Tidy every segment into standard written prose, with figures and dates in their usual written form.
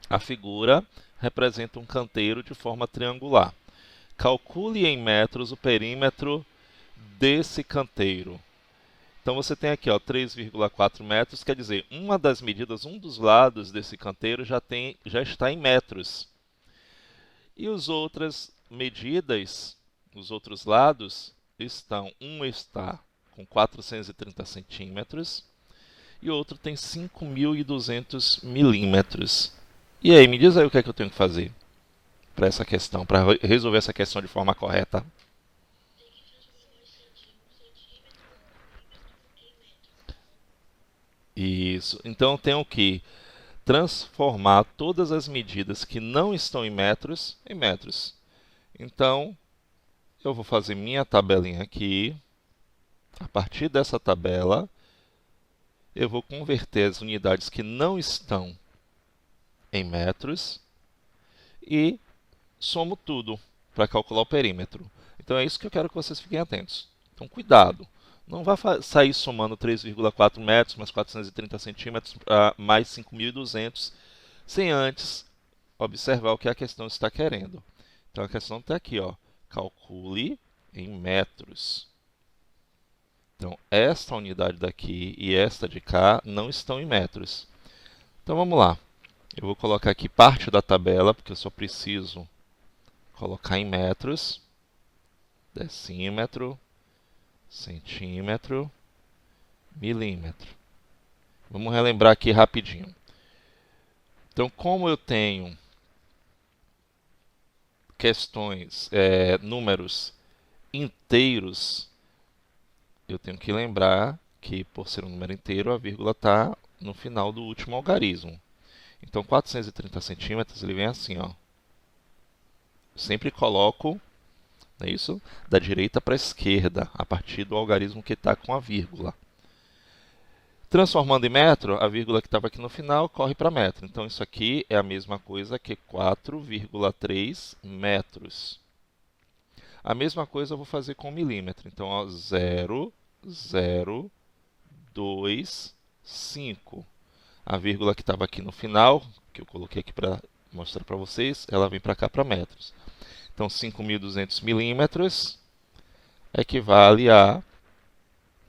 A figura representa um canteiro de forma triangular. Calcule em metros o perímetro desse canteiro. Então você tem aqui, ó, 3,4 metros, quer dizer, uma das medidas, um dos lados desse canteiro já está em metros. E as outras medidas, os outros lados, um está com 430 centímetros e o outro tem 5.200 milímetros. E aí, me diz aí o que é que eu tenho que fazer para essa questão, para resolver essa questão de forma correta. Isso. Então eu tenho que transformar todas as medidas que não estão em metros. Então eu vou fazer minha tabelinha aqui. A partir dessa tabela, eu vou converter as unidades que não estão em metros e somo tudo para calcular o perímetro. Então é isso que eu quero que vocês fiquem atentos. Então cuidado, não vá sair somando 3,4 metros mais 430 centímetros mais 5.200 sem antes observar o que a questão está querendo. Então a questão está aqui, ó, calcule em metros. Então esta unidade daqui e esta de cá não estão em metros. Então vamos lá. Eu vou colocar aqui parte da tabela, porque eu só preciso colocar em metros. Decímetro, centímetro, milímetro. Vamos relembrar aqui rapidinho. Então, como eu tenho números inteiros, eu tenho que lembrar que, por ser um número inteiro, a vírgula está no final do último algarismo. Então, 430 centímetros, ele vem assim, ó. Eu sempre coloco, não é isso? Da direita para a esquerda, a partir do algarismo que está com a vírgula. Transformando em metro, a vírgula que estava aqui no final corre para metro. Então, isso aqui é a mesma coisa que 4,3 metros. A mesma coisa eu vou fazer com milímetro. Então, ó, 0,025. A vírgula que estava aqui no final, que eu coloquei aqui para mostrar para vocês, ela vem para cá para metros. Então, 5.200 milímetros equivale a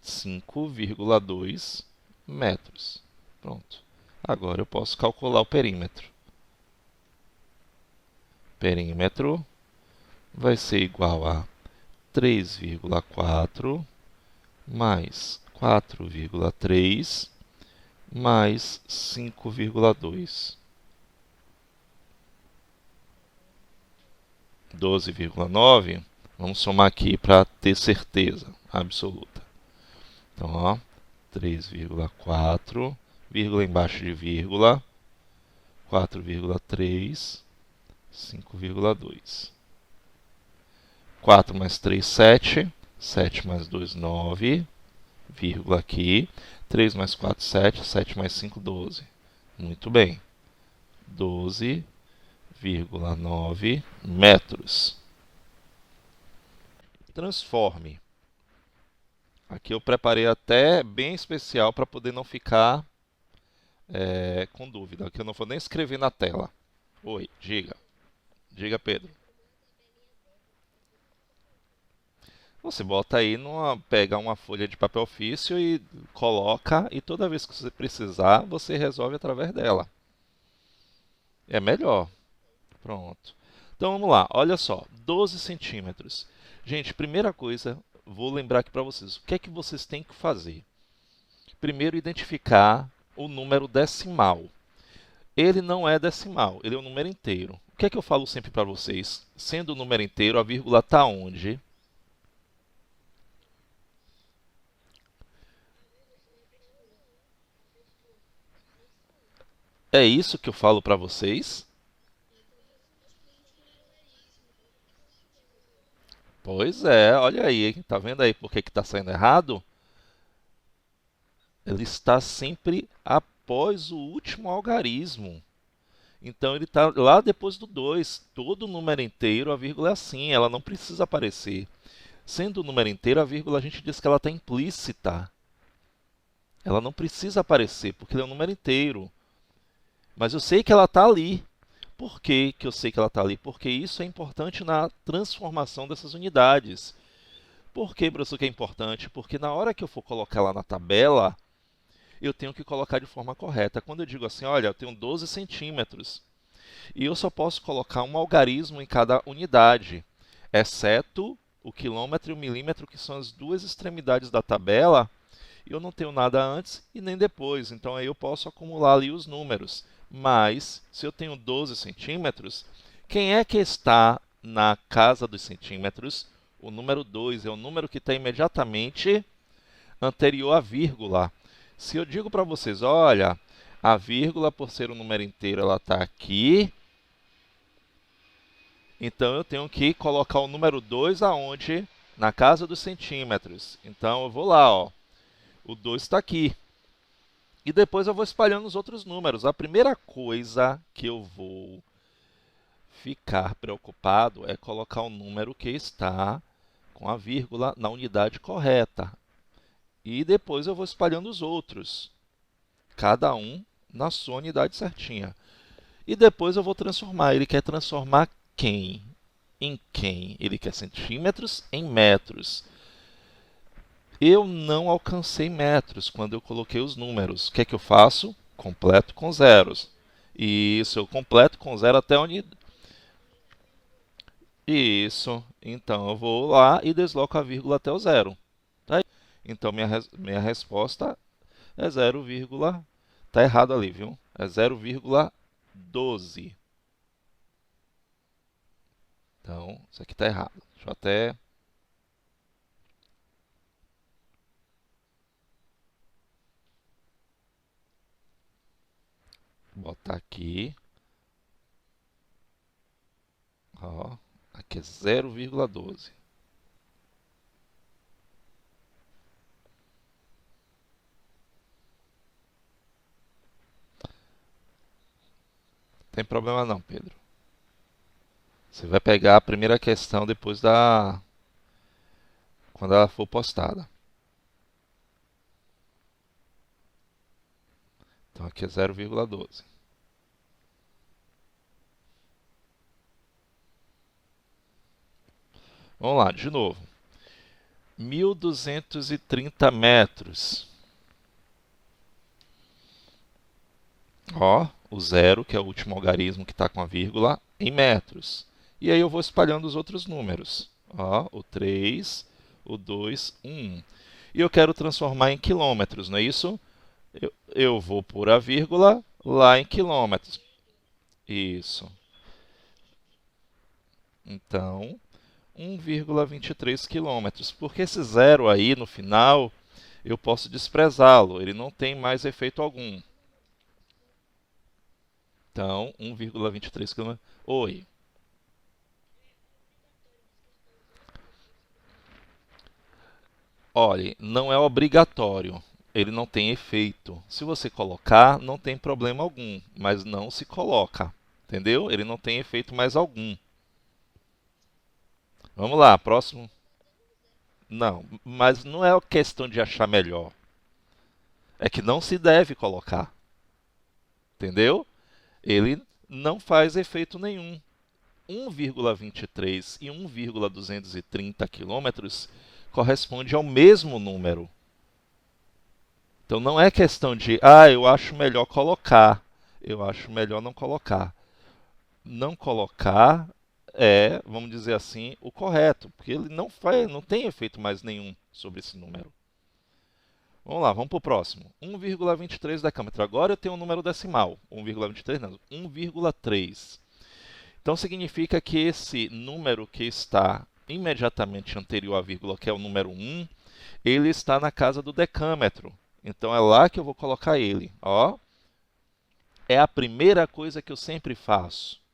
5,2 metros. Pronto. Agora eu posso calcular o perímetro. Perímetro vai ser igual a 3,4 mais 4,3 mais 5,2. 12,9. Vamos somar aqui para ter certeza absoluta. Então, ó, 3,4, vírgula embaixo de vírgula, 4,3, 5,2. 4 mais 3, 7. 7 mais 2, 9, vírgula aqui. 3 mais 4, 7. 7 mais 5, 12. Muito bem. 12,9 metros. Transforme. Aqui eu preparei até bem especial para poder não ficar com dúvida. Aqui eu não vou nem escrever na tela. Oi, diga. Diga, Pedro. Você bota aí, pega uma folha de papel ofício e coloca, e toda vez que você precisar, você resolve através dela. É melhor. Pronto. Então vamos lá, olha só, 12 centímetros. Gente, primeira coisa, vou lembrar aqui para vocês, o que é que vocês têm que fazer? Primeiro, identificar o número decimal. Ele não é decimal, ele é um número inteiro. O que é que eu falo sempre para vocês? Sendo um número inteiro, a vírgula está onde? É isso que eu falo para vocês? Pois é, olha aí, hein? Tá vendo aí por que está saindo errado? Ele está sempre após o último algarismo. Então ele está lá depois do 2. Todo número inteiro, a vírgula é assim, ela não precisa aparecer. Sendo o número inteiro, a vírgula a gente diz que ela está implícita. Ela não precisa aparecer, porque ele é um número inteiro. mas eu sei que ela está ali. Por que que eu sei que ela está ali? Porque isso é importante na transformação dessas unidades. Por que, professor, que é importante? Porque na hora que eu for colocar lá na tabela, eu tenho que colocar de forma correta. Quando eu digo assim, olha, eu tenho 12 centímetros, e eu só posso colocar um algarismo em cada unidade, exceto o quilômetro e o milímetro, que são as duas extremidades da tabela, e eu não tenho nada antes e nem depois, então aí eu posso acumular ali os números. Mas, se eu tenho 12 centímetros, quem é que está na casa dos centímetros? O número 2 é o número que está imediatamente anterior à vírgula. Se eu digo para vocês, olha, a vírgula, por ser um número inteiro, ela está aqui, então eu tenho que colocar o número 2 aonde? Na casa dos centímetros. Então eu vou lá, ó. O 2 está aqui. E depois eu vou espalhando os outros números. A primeira coisa que eu vou ficar preocupado é colocar o número que está com a vírgula na unidade correta. E depois eu vou espalhando os outros, cada um na sua unidade certinha. E depois eu vou transformar. Ele quer transformar quem? Em quem? Ele quer centímetros em metros. Eu não alcancei metros quando eu coloquei os números. O que é que eu faço? Completo com zeros. Isso, eu completo com zero até onde... Isso. Então, eu vou lá e desloco a vírgula até o zero. Tá aí. Então, minha resposta é 0, tá errado ali, viu? É 0,12. Então, isso aqui tá errado. Deixa eu até... botar aqui. Ó, aqui é 0,12. Tem problema não, Pedro. Você vai pegar a primeira questão depois da... quando ela for postada. Então aqui é 0,12. Vamos lá, de novo. 1.230 metros. Ó, o zero, que é o último algarismo que está com a vírgula, em metros. E aí eu vou espalhando os outros números. Ó, o 3, o 2, o 1. E eu quero transformar em quilômetros, não é isso? Eu vou pôr a vírgula lá em quilômetros. Isso. Então, 1,23 quilômetros. Porque esse zero aí no final, eu posso desprezá-lo. Ele não tem mais efeito algum. Então, 1,23 km. Oi. Olhe, não é obrigatório. Ele não tem efeito. Se você colocar, não tem problema algum, mas não se coloca. Entendeu? Ele não tem efeito mais algum. Vamos lá, próximo. Não, mas não é questão de achar melhor. É que não se deve colocar. Entendeu? Ele não faz efeito nenhum. 1,23 e 1,230 quilômetros corresponde ao mesmo número. Então não é questão de, eu acho melhor colocar, eu acho melhor não colocar. Não colocar é, vamos dizer assim, o correto, porque ele não tem efeito mais nenhum sobre esse número. Vamos lá, vamos para o próximo. 1,23 decâmetro. Agora eu tenho um número decimal. 1,23 não, 1,3. Então significa que esse número que está imediatamente anterior à vírgula, que é o número 1, ele está na casa do decâmetro. Então é lá que eu vou colocar ele. Ó, é a primeira coisa que eu sempre faço.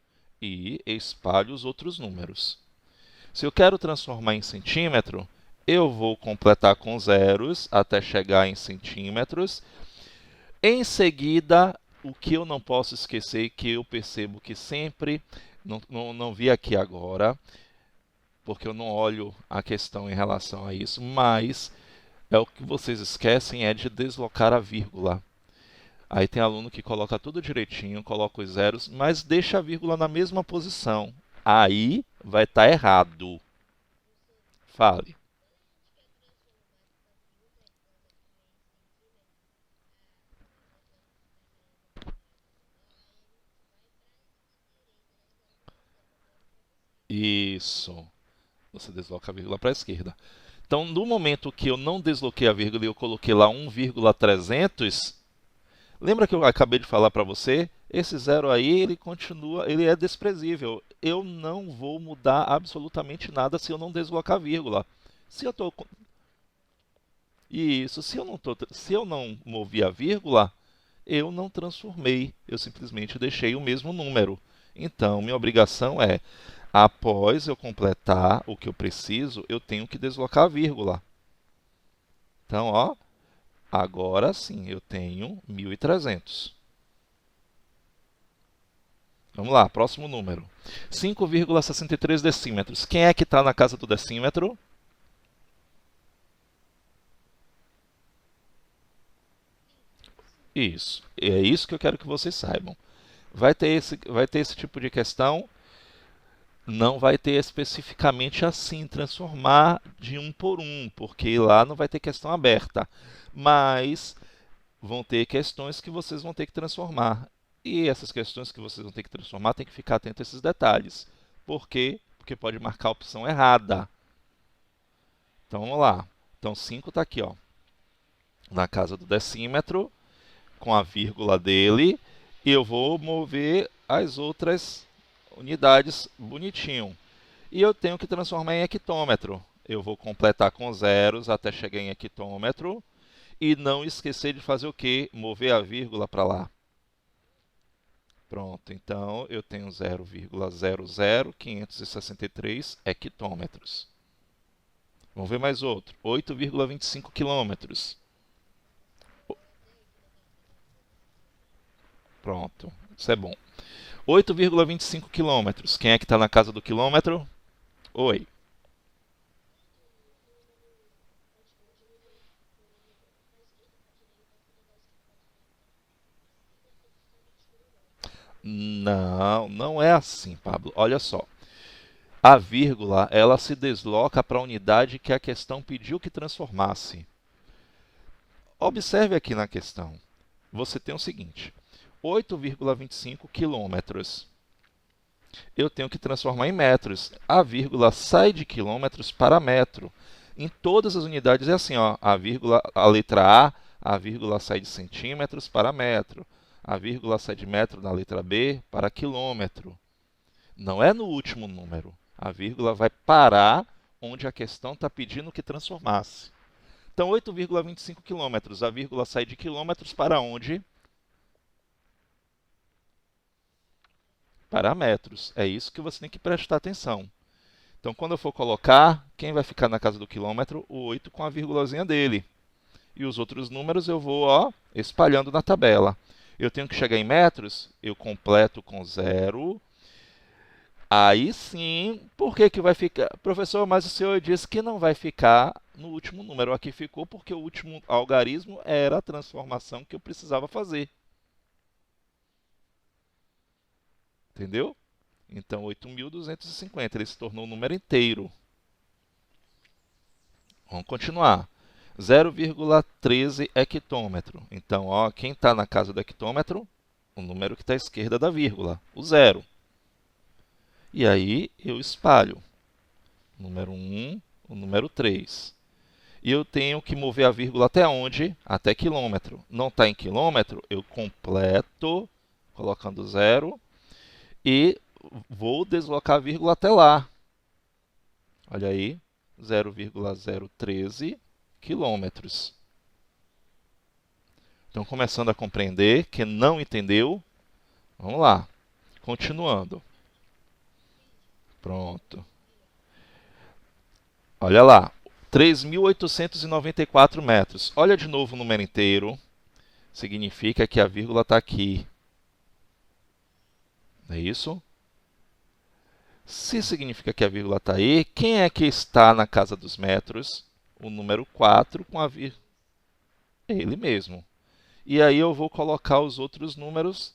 E espalho os outros números. Se eu quero transformar em centímetro, eu vou completar com zeros até chegar em centímetros. Em seguida, o que eu não posso esquecer, que eu percebo que sempre, não vi aqui agora, porque eu não olho a questão em relação a isso, mas é o que vocês esquecem é de deslocar a vírgula. Aí tem aluno que coloca tudo direitinho, coloca os zeros, mas deixa a vírgula na mesma posição. Aí vai estar errado. Fale. Isso. Você desloca a vírgula para a esquerda. Então, no momento que eu não desloquei a vírgula e eu coloquei lá 1,300, lembra que eu acabei de falar para você? Esse zero aí, ele continua, ele é desprezível. Eu não vou mudar absolutamente nada se eu não deslocar a vírgula. Se eu tô Isso, se eu não movi a vírgula, eu não transformei, eu simplesmente deixei o mesmo número. Então, minha obrigação é, após eu completar o que eu preciso, eu tenho que deslocar a vírgula. Então, ó, agora sim, eu tenho 1.300. Vamos lá, próximo número. 5,63 decímetros. Quem é que está na casa do decímetro? Isso. É isso que eu quero que vocês saibam. Vai ter esse tipo de questão? Não vai ter especificamente assim, transformar de um por um, porque lá não vai ter questão aberta. Mas vão ter questões que vocês vão ter que transformar. E essas questões que vocês vão ter que transformar, tem que ficar atento a esses detalhes. Por quê? Porque pode marcar a opção errada. Então vamos lá. Então 5 está aqui, ó, na casa do decímetro, com a vírgula dele, e eu vou mover as outras unidades bonitinho. E eu tenho que transformar em hectômetro. Eu vou completar com zeros até chegar em hectômetro. E não esquecer de fazer o quê? Mover a vírgula para lá. Pronto, então eu tenho 0,00563 hectômetros. Vamos ver mais outro. 8,25 quilômetros. Pronto, isso é bom. 8,25 quilômetros. Quem é que está na casa do quilômetro? Oi. Não, não é assim, Pablo. Olha só. A vírgula, ela se desloca para a unidade que a questão pediu que transformasse. Observe aqui na questão. Você tem o seguinte: 8,25 quilômetros. Eu tenho que transformar em metros. A vírgula sai de quilômetros para metro. Em todas as unidades é assim, ó, a letra a vírgula sai de centímetros para metro. A vírgula sai de metro na letra B para quilômetro. Não é no último número. A vírgula vai parar onde a questão está pedindo que transformasse. Então, 8,25 quilômetros. A vírgula sai de quilômetros para onde? Para metros. É isso que você tem que prestar atenção. Então, quando eu for colocar, quem vai ficar na casa do quilômetro? O 8 com a vírgulazinha dele. E os outros números eu vou, ó, espalhando na tabela. Eu tenho que chegar em metros, eu completo com zero. Aí sim, por que que vai ficar? Professor, mas o senhor disse que não vai ficar no último número. Aqui ficou porque o último algarismo era a transformação que eu precisava fazer. Entendeu? Então, 8.250, ele se tornou um número inteiro. Vamos continuar. 0,13 hectômetro. Então, ó, quem está na casa do hectômetro? O número que está à esquerda da vírgula, o zero. E aí eu espalho. Número 1, o número 3. E eu tenho que mover a vírgula até onde? Até quilômetro. Não está em quilômetro, eu completo, colocando zero, e vou deslocar a vírgula até lá. Olha aí, 0,013 quilômetros. Estão começando a compreender? Quem não entendeu, vamos lá. Continuando. Pronto. Olha lá. 3.894 metros. Olha de novo o número inteiro. Significa que a vírgula está aqui. Não é isso? Se significa que a vírgula está aí, quem é que está na casa dos metros? O número 4 com a vírgula. Ele mesmo. E aí eu vou colocar os outros números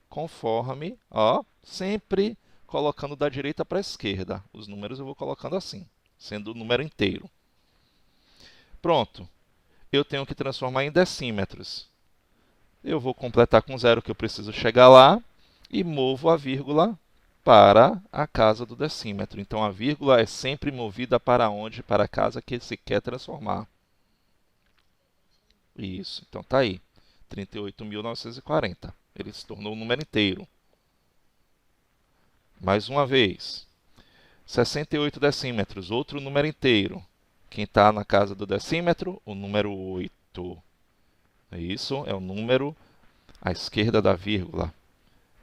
conforme, ó, sempre colocando da direita para a esquerda. Os números eu vou colocando assim, sendo o número inteiro. Pronto. Eu tenho que transformar em decímetros. Eu vou completar com zero, que eu preciso chegar lá, e movo a vírgula para a casa do decímetro. Então, a vírgula é sempre movida para onde? Para a casa que se quer transformar. Isso, então está aí. 38.940. Ele se tornou um número inteiro. Mais uma vez. 68 decímetros, outro número inteiro. Quem está na casa do decímetro? O número 8. Isso é o número à esquerda da vírgula.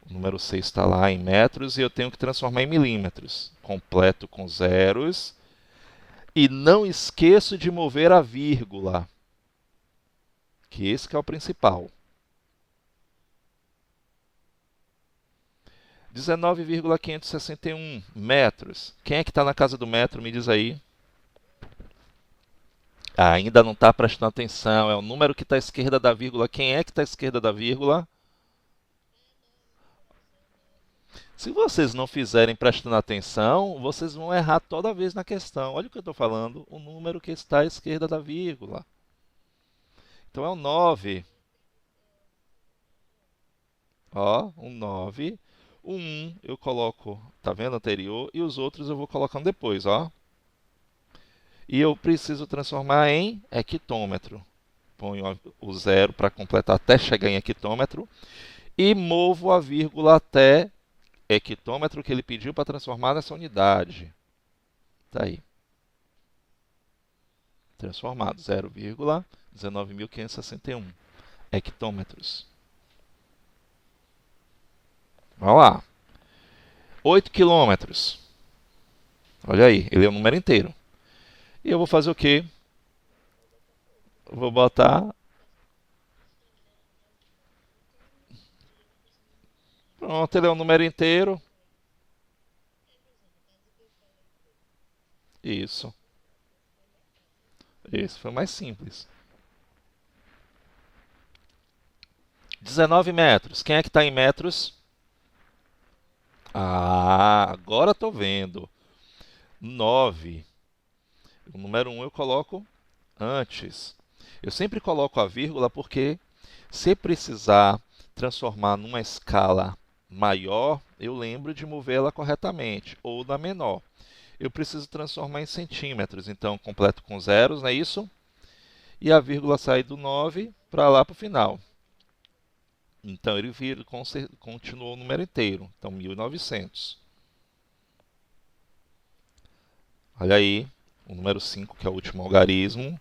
O número 6 está lá em metros e eu tenho que transformar em milímetros. Completo com zeros. E não esqueço de mover a vírgula, que esse que é o principal. 19,561 metros. Quem é que está na casa do metro? Me diz aí. Ainda não está prestando atenção. É o número que está à esquerda da vírgula. Quem é que está à esquerda da vírgula? Se vocês não fizerem prestando atenção, vocês vão errar toda vez na questão. Olha o que eu estou falando. O número que está à esquerda da vírgula. Então é o 9. Ó, um 9. O 1 eu coloco, tá vendo, anterior, e os outros eu vou colocando depois, ó. E eu preciso transformar em hectômetro. Ponho o zero para completar até chegar em hectômetro. E movo a vírgula até hectômetro que ele pediu para transformar nessa unidade. Tá aí. Transformado, 0,19.561 hectômetros. Vamos lá. 8 quilômetros. Olha aí, ele é um número inteiro. E eu vou fazer o quê? Vou botar... Pronto, ele é um número inteiro. Isso. Isso foi mais simples. 19 metros. Quem é que está em metros? Ah, agora estou vendo. 9. O número 1 eu coloco antes. Eu sempre coloco a vírgula porque, se precisar transformar numa escala maior, eu lembro de mover ela corretamente, ou na menor. Eu preciso transformar em centímetros, então completo com zeros, não é isso? E a vírgula sai do 9 para lá para o final. Então ele continuou o número inteiro, então 1900. Olha aí, o número 5, que é o último algarismo,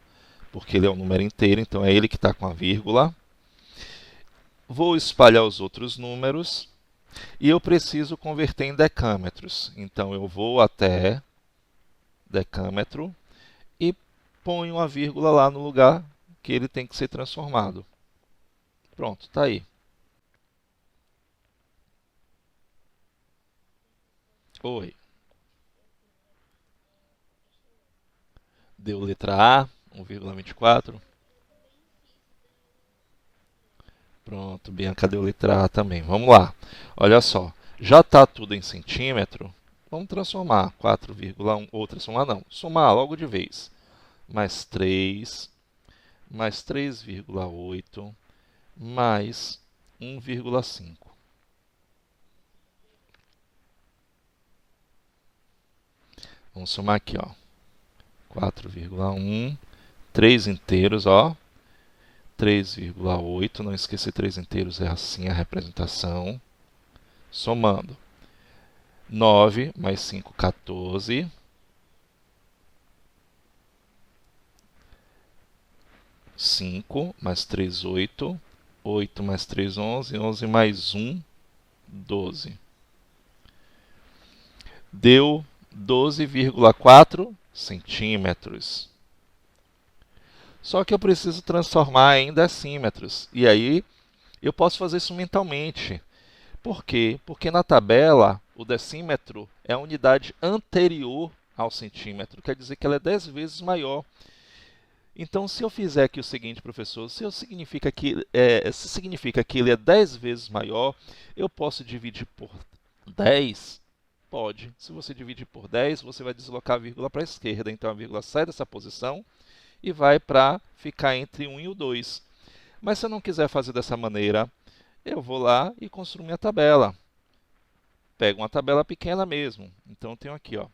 porque ele é um número inteiro, então é ele que está com a vírgula. Vou espalhar os outros números e eu preciso converter em decâmetros. Então eu vou até decâmetro e ponho uma vírgula lá no lugar que ele tem que ser transformado. Pronto, está aí. Oi. Deu letra A, 1,24. Pronto, Bianca deu letra A também. Vamos lá. Olha só, já está tudo em centímetro. Vamos transformar 4,1, ou transformar não, somar logo de vez. Mais 3, mais 3,8, mais 1,5. Vamos somar aqui, ó. 4,1, 3 inteiros, ó. 3,8, não esquecer 3 inteiros, é assim a representação. Somando. 9 mais 5, 14. 5 mais 3, 8. 8 mais 3, 11. 11 mais 1, 12. Deu 12,4 centímetros. Só que eu preciso transformar em decímetros. E aí eu posso fazer isso mentalmente. Por quê? Porque na tabela o decímetro é a unidade anterior ao centímetro. Quer dizer que ela é 10 vezes maior. Então, se eu fizer aqui o seguinte, professor, se significa que ele é 10 vezes maior, eu posso dividir por 10? Pode. Se você dividir por 10, você vai deslocar a vírgula para a esquerda. Então, a vírgula sai dessa posição e vai para ficar entre 1 e o 2. Mas se eu não quiser fazer dessa maneira, eu vou lá e construo minha tabela. Pego uma tabela pequena mesmo. Então, eu tenho aqui, ó,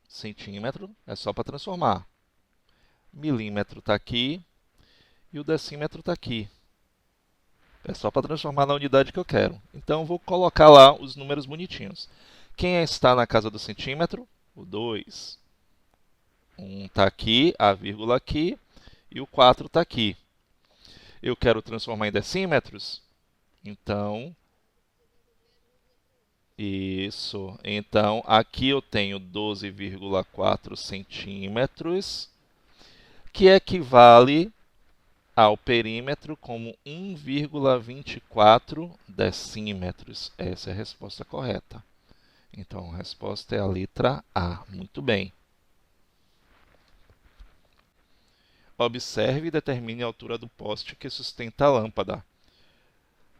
centímetro, é só para transformar. Milímetro está aqui e o decímetro está aqui. É só para transformar na unidade que eu quero. Então, eu vou colocar lá os números bonitinhos. Quem está na casa do centímetro? O 2. 1 está aqui, a vírgula aqui, e o 4 está aqui. Eu quero transformar em decímetros? Então, isso. Então, aqui eu tenho 12,4 centímetros, que equivale ao perímetro como 1,24 decímetros. Essa é a resposta correta. Então, a resposta é a letra A. Muito bem. Observe e determine a altura do poste que sustenta a lâmpada.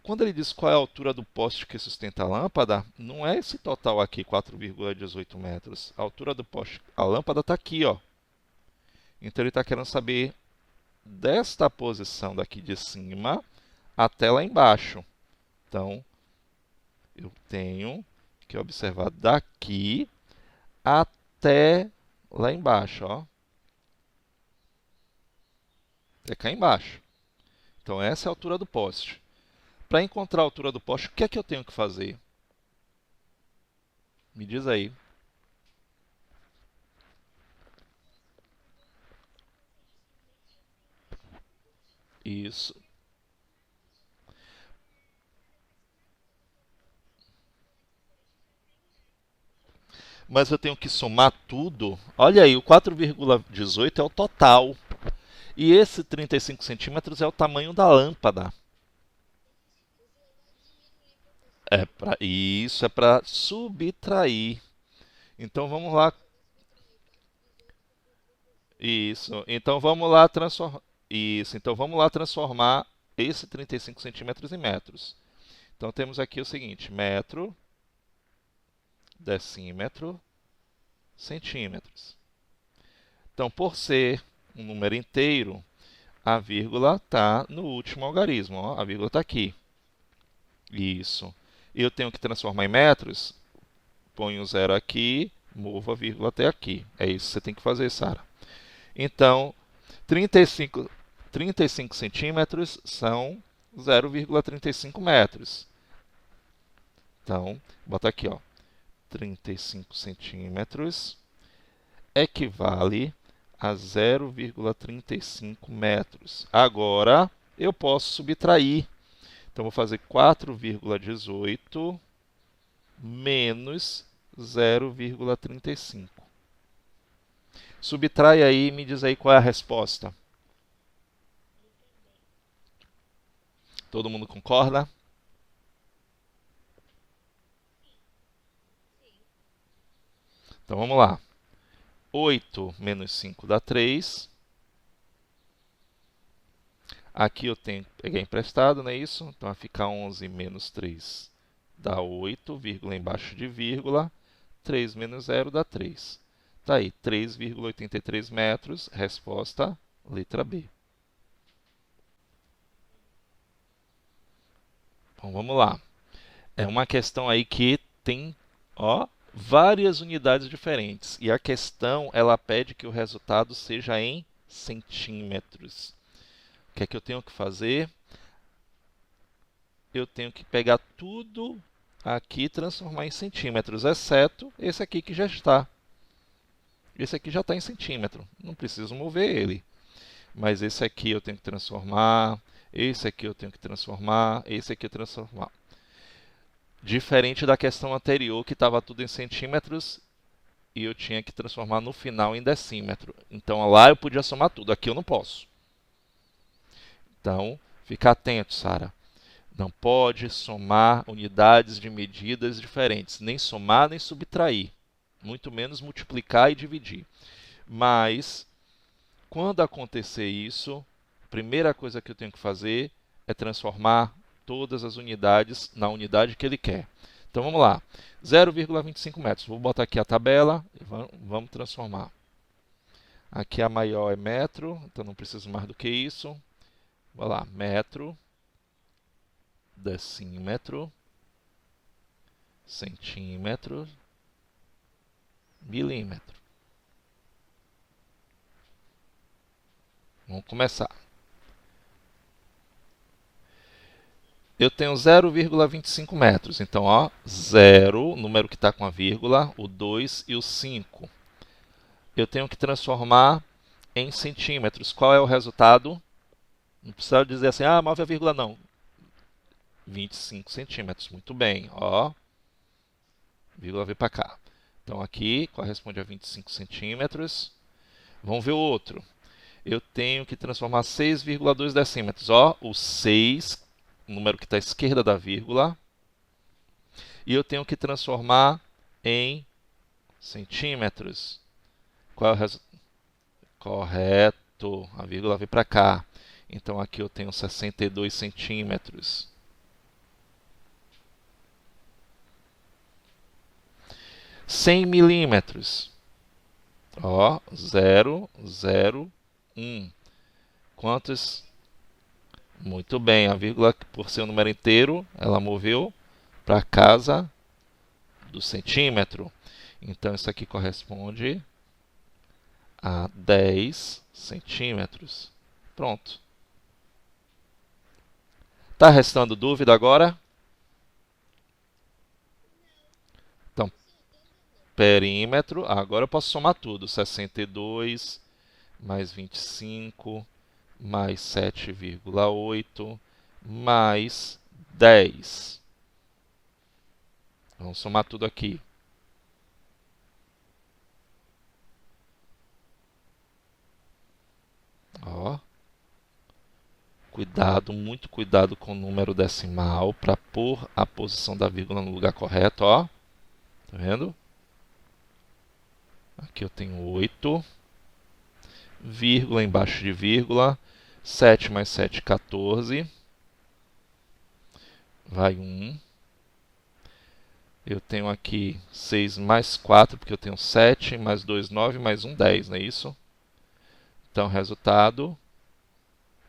Quando ele diz qual é a altura do poste que sustenta a lâmpada, não é esse total aqui, 4,18 metros. A altura do poste, a lâmpada está aqui, ó. Então, ele está querendo saber desta posição daqui de cima até lá embaixo. Então, eu tenho que observar daqui até lá embaixo, ó. Até cá embaixo. Então, essa é a altura do poste. Para encontrar a altura do poste, o que é que eu tenho que fazer? Me diz aí. Isso. Mas eu tenho que somar tudo. Olha aí, o 4,18 é o total. E esse 35 centímetros é o tamanho da lâmpada. Isso é para subtrair. Então vamos lá. Isso. Então vamos lá transformar. Isso. Então vamos lá transformar esse 35 centímetros em metros. Então temos aqui o seguinte: metro, decímetro, centímetros. Então, por ser um número inteiro, a vírgula está no último algarismo. Ó, a vírgula está aqui. Isso. Eu tenho que transformar em metros. Ponho o zero aqui, movo a vírgula até aqui. É isso que você tem que fazer, Sara. Então, 35 centímetros são 0,35 metros. Então, bota aqui, ó. 35 centímetros equivale a 0,35 metros. Agora, eu posso subtrair. Então, vou fazer 4,18 menos 0,35. Subtrai aí e me diz aí qual é a resposta. Todo mundo concorda? Então, vamos lá. 8 menos 5 dá 3. Aqui eu tenho que pegar emprestado, não é isso? Então, vai ficar 11 menos 3 dá 8, vírgula embaixo de vírgula. 3 menos 0 dá 3. Está aí, 3,83 metros. Resposta, letra B. Então, vamos lá. É uma questão aí que tem, ó, várias unidades diferentes. E a questão, ela pede que o resultado seja em centímetros. O que é que eu tenho que fazer? Eu tenho que pegar tudo aqui e transformar em centímetros, exceto esse aqui que já está. Esse aqui já está em centímetro, não preciso mover ele. Mas esse aqui eu tenho que transformar, esse aqui eu tenho que transformar, esse aqui eu transformar. Diferente da questão anterior, que estava tudo em centímetros e eu tinha que transformar no final em decímetro. Então lá eu podia somar tudo, aqui eu não posso. Então, fica atento, Sara. Não pode somar unidades de medidas diferentes, nem somar nem subtrair, muito menos multiplicar e dividir. Mas Quando acontecer isso, a primeira coisa que eu tenho que fazer é transformar todas as unidades na unidade que ele quer. Então vamos lá, 0,25 metros. Vou botar aqui a tabela e vamos transformar. Aqui a maior é metro, então não preciso mais do que isso. Vai lá, metro, decímetro, centímetro, milímetro. Vamos começar. Eu tenho 0,25 metros. Então, ó, 0, o número que está com a vírgula, o 2 e o 5. Eu tenho que transformar em centímetros. Qual é o resultado? Não precisa dizer assim, move a vírgula não. 25 centímetros. Muito bem, ó. Vírgula veio para cá. Então, aqui corresponde a 25 centímetros. Vamos ver o outro. Eu tenho que transformar 6,2 decímetros. Ó, o 6, o número que está à esquerda da vírgula. E eu tenho que transformar em centímetros. Qual é o resultado? Correto. A vírgula veio para cá. Então, aqui eu tenho 62 centímetros. 100 milímetros. Ó, 0, 0, 1. Quantos? Muito bem, a vírgula, por ser um número inteiro, ela moveu para a casa do centímetro. Então, isso aqui corresponde a 10 centímetros. Pronto. Está restando dúvida agora? Então, perímetro. Agora eu posso somar tudo. 62 mais 25 mais 7,8 mais 10. Vamos somar tudo aqui. Ó. Cuidado, muito cuidado com o número decimal para pôr a posição da vírgula no lugar correto, ó. Tá vendo? Aqui eu tenho 8, vírgula embaixo de vírgula, 7 mais 7, 14. Vai 1. Eu tenho aqui 6 mais 4, porque eu tenho 7, mais 2, 9, mais 1, 10, não é isso? Então, resultado,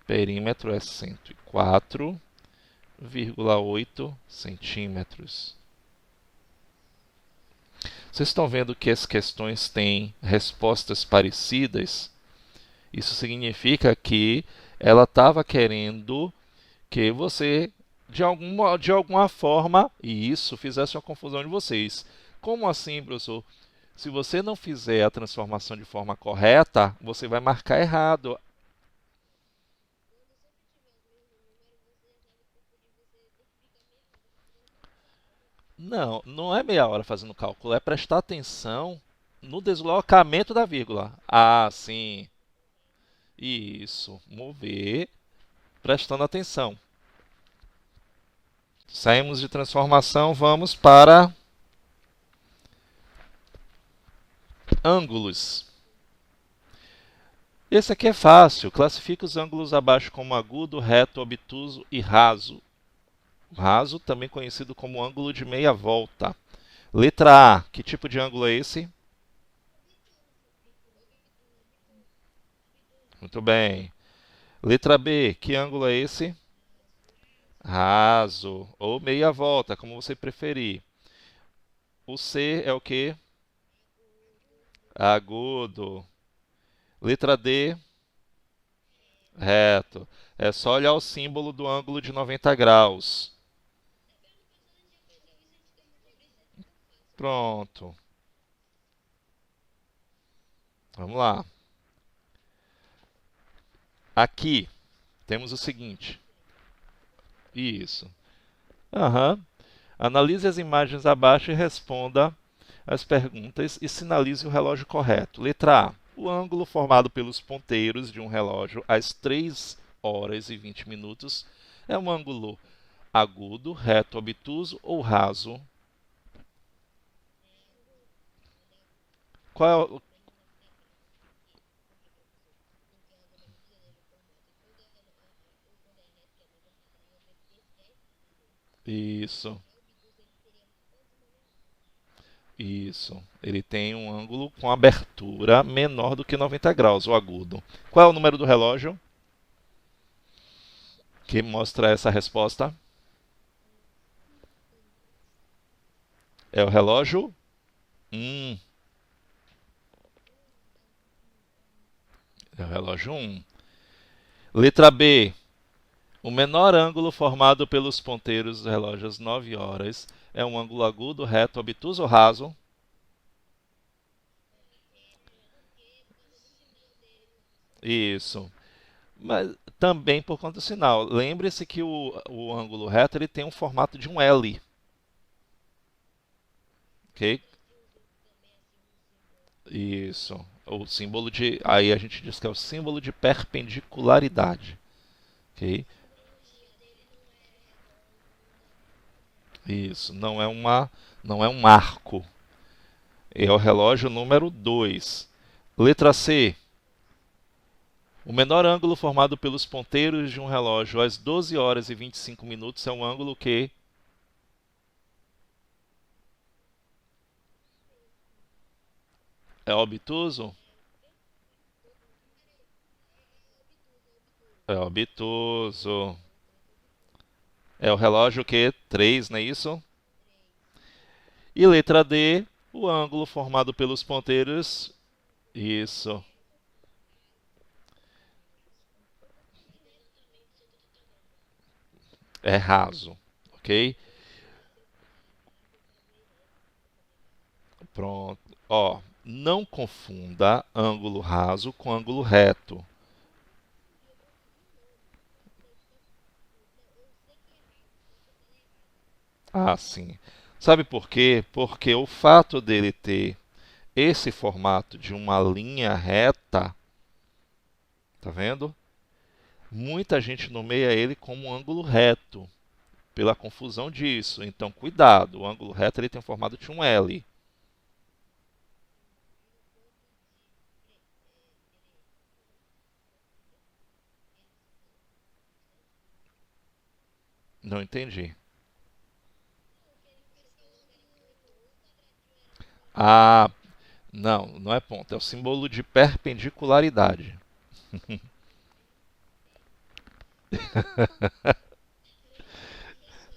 perímetro é 104,8 centímetros. Vocês estão vendo que as questões têm respostas parecidas? Isso significa que ela estava querendo que você, de alguma forma, e isso fizesse uma confusão de vocês. Como assim, professor? Se você não fizer a transformação de forma correta, você vai marcar errado. Não, não é meia hora fazendo cálculo, é prestar atenção no deslocamento da vírgula. Ah, sim. Isso, mover, prestando atenção. Saímos de transformação, vamos para ângulos. Esse aqui é fácil. Classifica os ângulos abaixo como agudo, reto, obtuso e raso. Raso, também conhecido como ângulo de meia volta. Letra A, que tipo de ângulo é esse? Muito bem. Letra B, que ângulo é esse? Raso, ou meia volta, como você preferir. O C é o que? Agudo. Letra D, reto. É só olhar o símbolo do ângulo de 90 graus. Pronto. Vamos lá. Aqui temos o seguinte. Isso. Aham. Analise as imagens abaixo e responda as perguntas e sinalize o relógio correto. Letra A. O ângulo formado pelos ponteiros de um relógio às 3 horas e 20 minutos é um ângulo agudo, reto, obtuso ou raso? Qual é o... Isso, isso. Ele tem um ângulo com abertura menor do que 90 graus, o agudo. Qual é o número do relógio que mostra essa resposta? É o relógio 1. É o relógio 1. Letra B. O menor ângulo formado pelos ponteiros do relógio às 9 horas é um ângulo agudo, reto, obtuso ou raso? Isso. Mas também por conta do sinal. Lembre-se que o ângulo reto ele tem um formato de um L, ok? Isso. O símbolo de. Aí a gente diz que é o símbolo de perpendicularidade, ok? Isso. Não é um arco. É o relógio número 2. Letra C. O menor ângulo formado pelos ponteiros de um relógio às 12 horas e 25 minutos é um ângulo que é obtuso? É obtuso. É o relógio que 3, não é isso? E letra D, o ângulo formado pelos ponteiros. Isso. É raso, ok? Pronto. Ó, não confunda ângulo raso com ângulo reto. Ah, sim. Sabe por quê? Porque o fato dele ter esse formato de uma linha reta, tá vendo? Muita gente nomeia ele como ângulo reto, pela confusão disso. Então, cuidado, o ângulo reto ele tem o formato de um L. Não entendi. Ah, não, não é ponto, é o símbolo de perpendicularidade.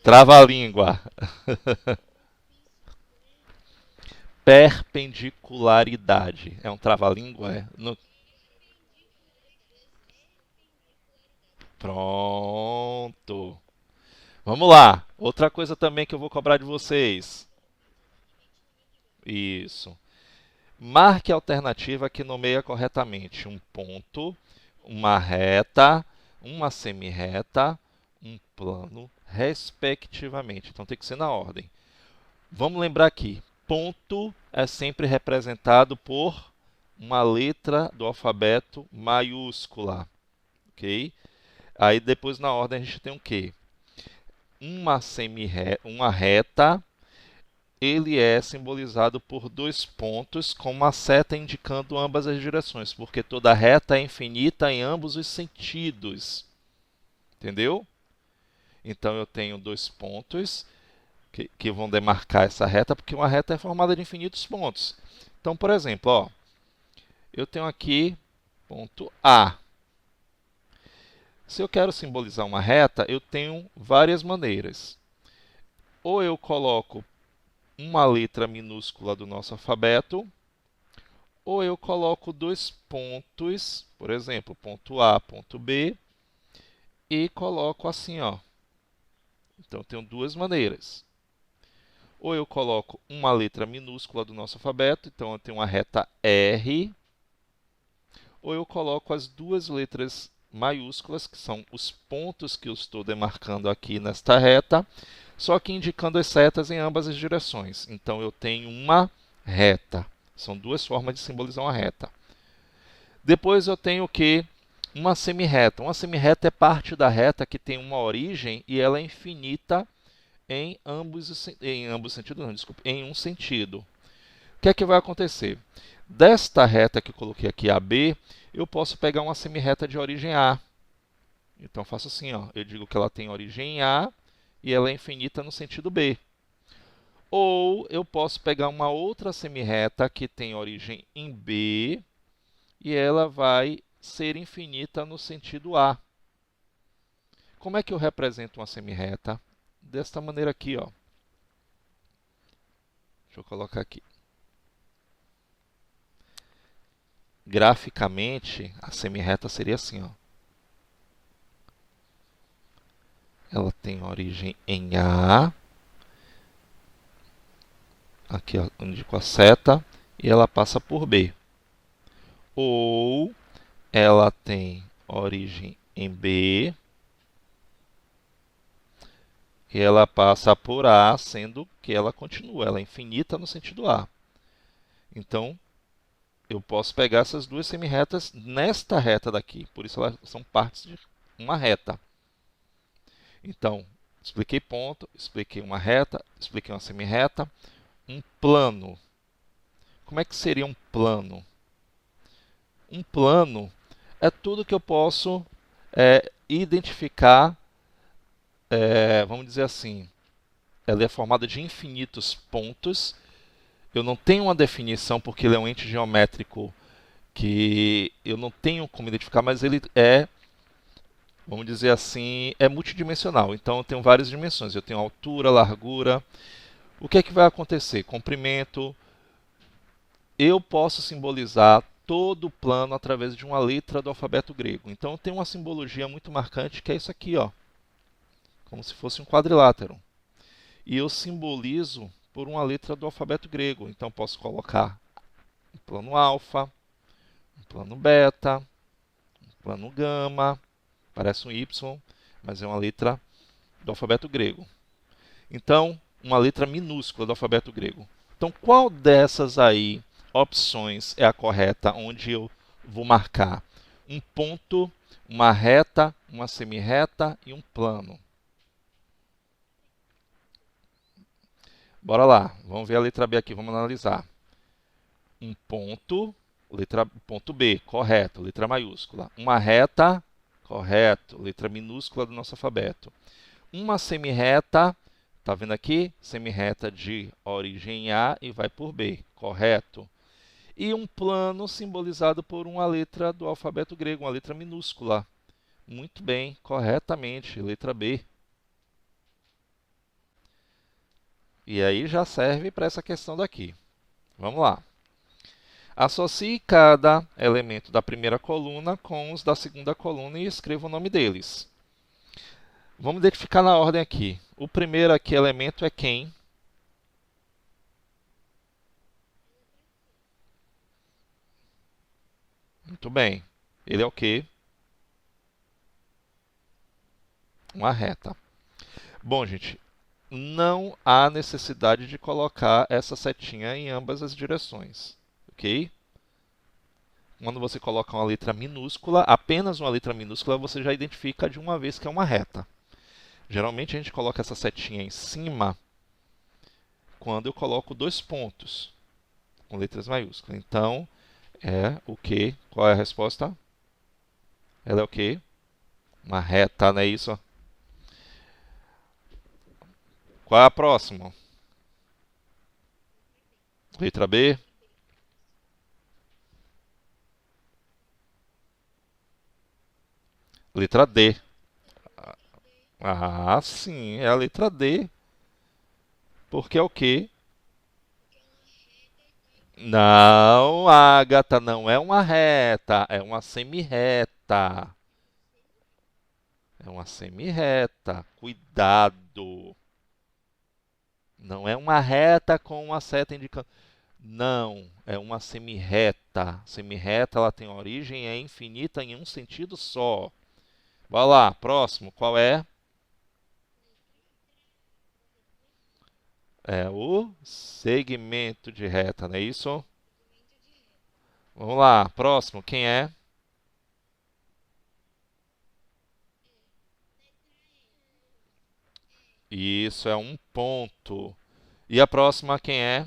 Trava-língua. Perpendicularidade. É um trava-língua? É? Pronto. Vamos lá. Outra coisa também que eu vou cobrar de vocês. Isso. Marque a alternativa que nomeia corretamente um ponto, uma reta, uma semirreta, um plano, respectivamente. Então tem que ser na ordem. Vamos lembrar aqui: ponto é sempre representado por uma letra do alfabeto maiúscula, ok? Aí depois na ordem a gente tem o quê? Uma reta, ele é simbolizado por dois pontos com uma seta indicando ambas as direções, porque toda reta é infinita em ambos os sentidos. Entendeu? Então eu tenho dois pontos que vão demarcar essa reta, porque uma reta é formada de infinitos pontos. Então, por exemplo, ó, eu tenho aqui ponto A. Se eu quero simbolizar uma reta, eu tenho várias maneiras. Ou eu coloco uma letra minúscula do nosso alfabeto, ou eu coloco dois pontos, por exemplo, ponto A, ponto B, e coloco assim, ó. Então, eu tenho duas maneiras. Ou eu coloco uma letra minúscula do nosso alfabeto, então eu tenho uma reta R, ou eu coloco as duas letras maiúsculas, que são os pontos que eu estou demarcando aqui nesta reta, só que indicando as setas em ambas as direções. Então eu tenho uma reta. São duas formas de simbolizar uma reta. Depois eu tenho o que? Uma semirreta. Uma semirreta é parte da reta que tem uma origem e ela é infinita em ambos sentidos, não, desculpe, em um sentido. O que é que vai acontecer? Desta reta que eu coloquei aqui, AB, eu posso pegar uma semirreta de origem A. Então, faço assim, ó, eu digo que ela tem origem em A e ela é infinita no sentido B. Ou eu posso pegar uma outra semirreta que tem origem em B e ela vai ser infinita no sentido A. Como é que eu represento uma semirreta? Desta maneira aqui, ó. Deixa eu colocar aqui. Graficamente, a semirreta seria assim, ó. Ela tem origem em A, aqui ó, onde com a seta, e ela passa por B. Ou ela tem origem em B e ela passa por A, sendo que ela continua, ela é infinita no sentido A. Então, eu posso pegar essas duas semirretas nesta reta daqui, por isso elas são partes de uma reta. Então, expliquei ponto, expliquei uma reta, expliquei uma semirreta. Um plano. Como é que seria um plano? Um plano é tudo que eu posso identificar, vamos dizer assim, ela é formada de infinitos pontos. Eu não tenho uma definição porque ele é um ente geométrico que eu não tenho como identificar, mas ele é, vamos dizer assim, é multidimensional. Então eu tenho várias dimensões. Eu tenho altura, largura. O que é que vai acontecer? Comprimento. Eu posso simbolizar todo o plano através de uma letra do alfabeto grego. Então tem uma simbologia muito marcante que é isso aqui, ó, como se fosse um quadrilátero. E eu simbolizo por uma letra do alfabeto grego. Então posso colocar um plano alfa, um plano beta, um plano gama, parece um Y, mas é uma letra do alfabeto grego. Então, uma letra minúscula do alfabeto grego. Então, qual dessas aí opções é a correta, onde eu vou marcar um ponto, uma reta, uma semirreta e um plano? Bora lá, vamos ver a letra B aqui, vamos analisar. Um ponto, ponto B, correto, letra maiúscula. Uma reta, correto, letra minúscula do nosso alfabeto. Uma semirreta, tá vendo aqui? Semirreta de origem A e vai por B, correto. E um plano simbolizado por uma letra do alfabeto grego, uma letra minúscula. Muito bem, corretamente, letra B. E aí já serve para essa questão daqui. Vamos lá. Associe cada elemento da primeira coluna com os da segunda coluna e escreva o nome deles. Vamos identificar na ordem aqui. O primeiro aqui elemento é quem? Muito bem. Ele é o quê? Uma reta. Bom, gente, não há necessidade de colocar essa setinha em ambas as direções, ok? Quando você coloca uma letra minúscula, apenas uma letra minúscula, você já identifica de uma vez que é uma reta. Geralmente a gente coloca essa setinha em cima quando eu coloco dois pontos com letras maiúsculas. Então, é o quê? Qual é a resposta? Ela é o quê? Uma reta, não é isso? Qual é a próxima? Letra B? Letra D. Ah, sim, é a letra D. Porque é o quê? Não, Agatha, não é uma reta, é uma semirreta. É uma semirreta. Cuidado. Não é uma reta com uma seta indicando. Não, é uma semirreta. Semirreta, ela tem origem, é infinita em um sentido só. Vai lá, próximo, qual é? É o segmento de reta, não é isso? Vamos lá, próximo, quem é? Isso é um ponto. E a próxima, quem é?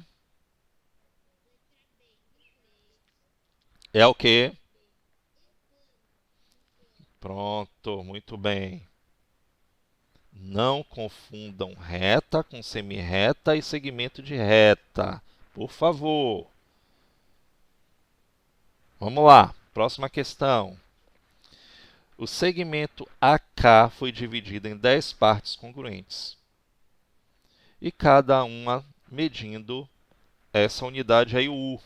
É o quê? Pronto, muito bem. Não confundam reta com semirreta e segmento de reta, por favor. Vamos lá, próxima questão. O segmento AK foi dividido em 10 partes congruentes, e cada uma medindo essa unidade aí, o U.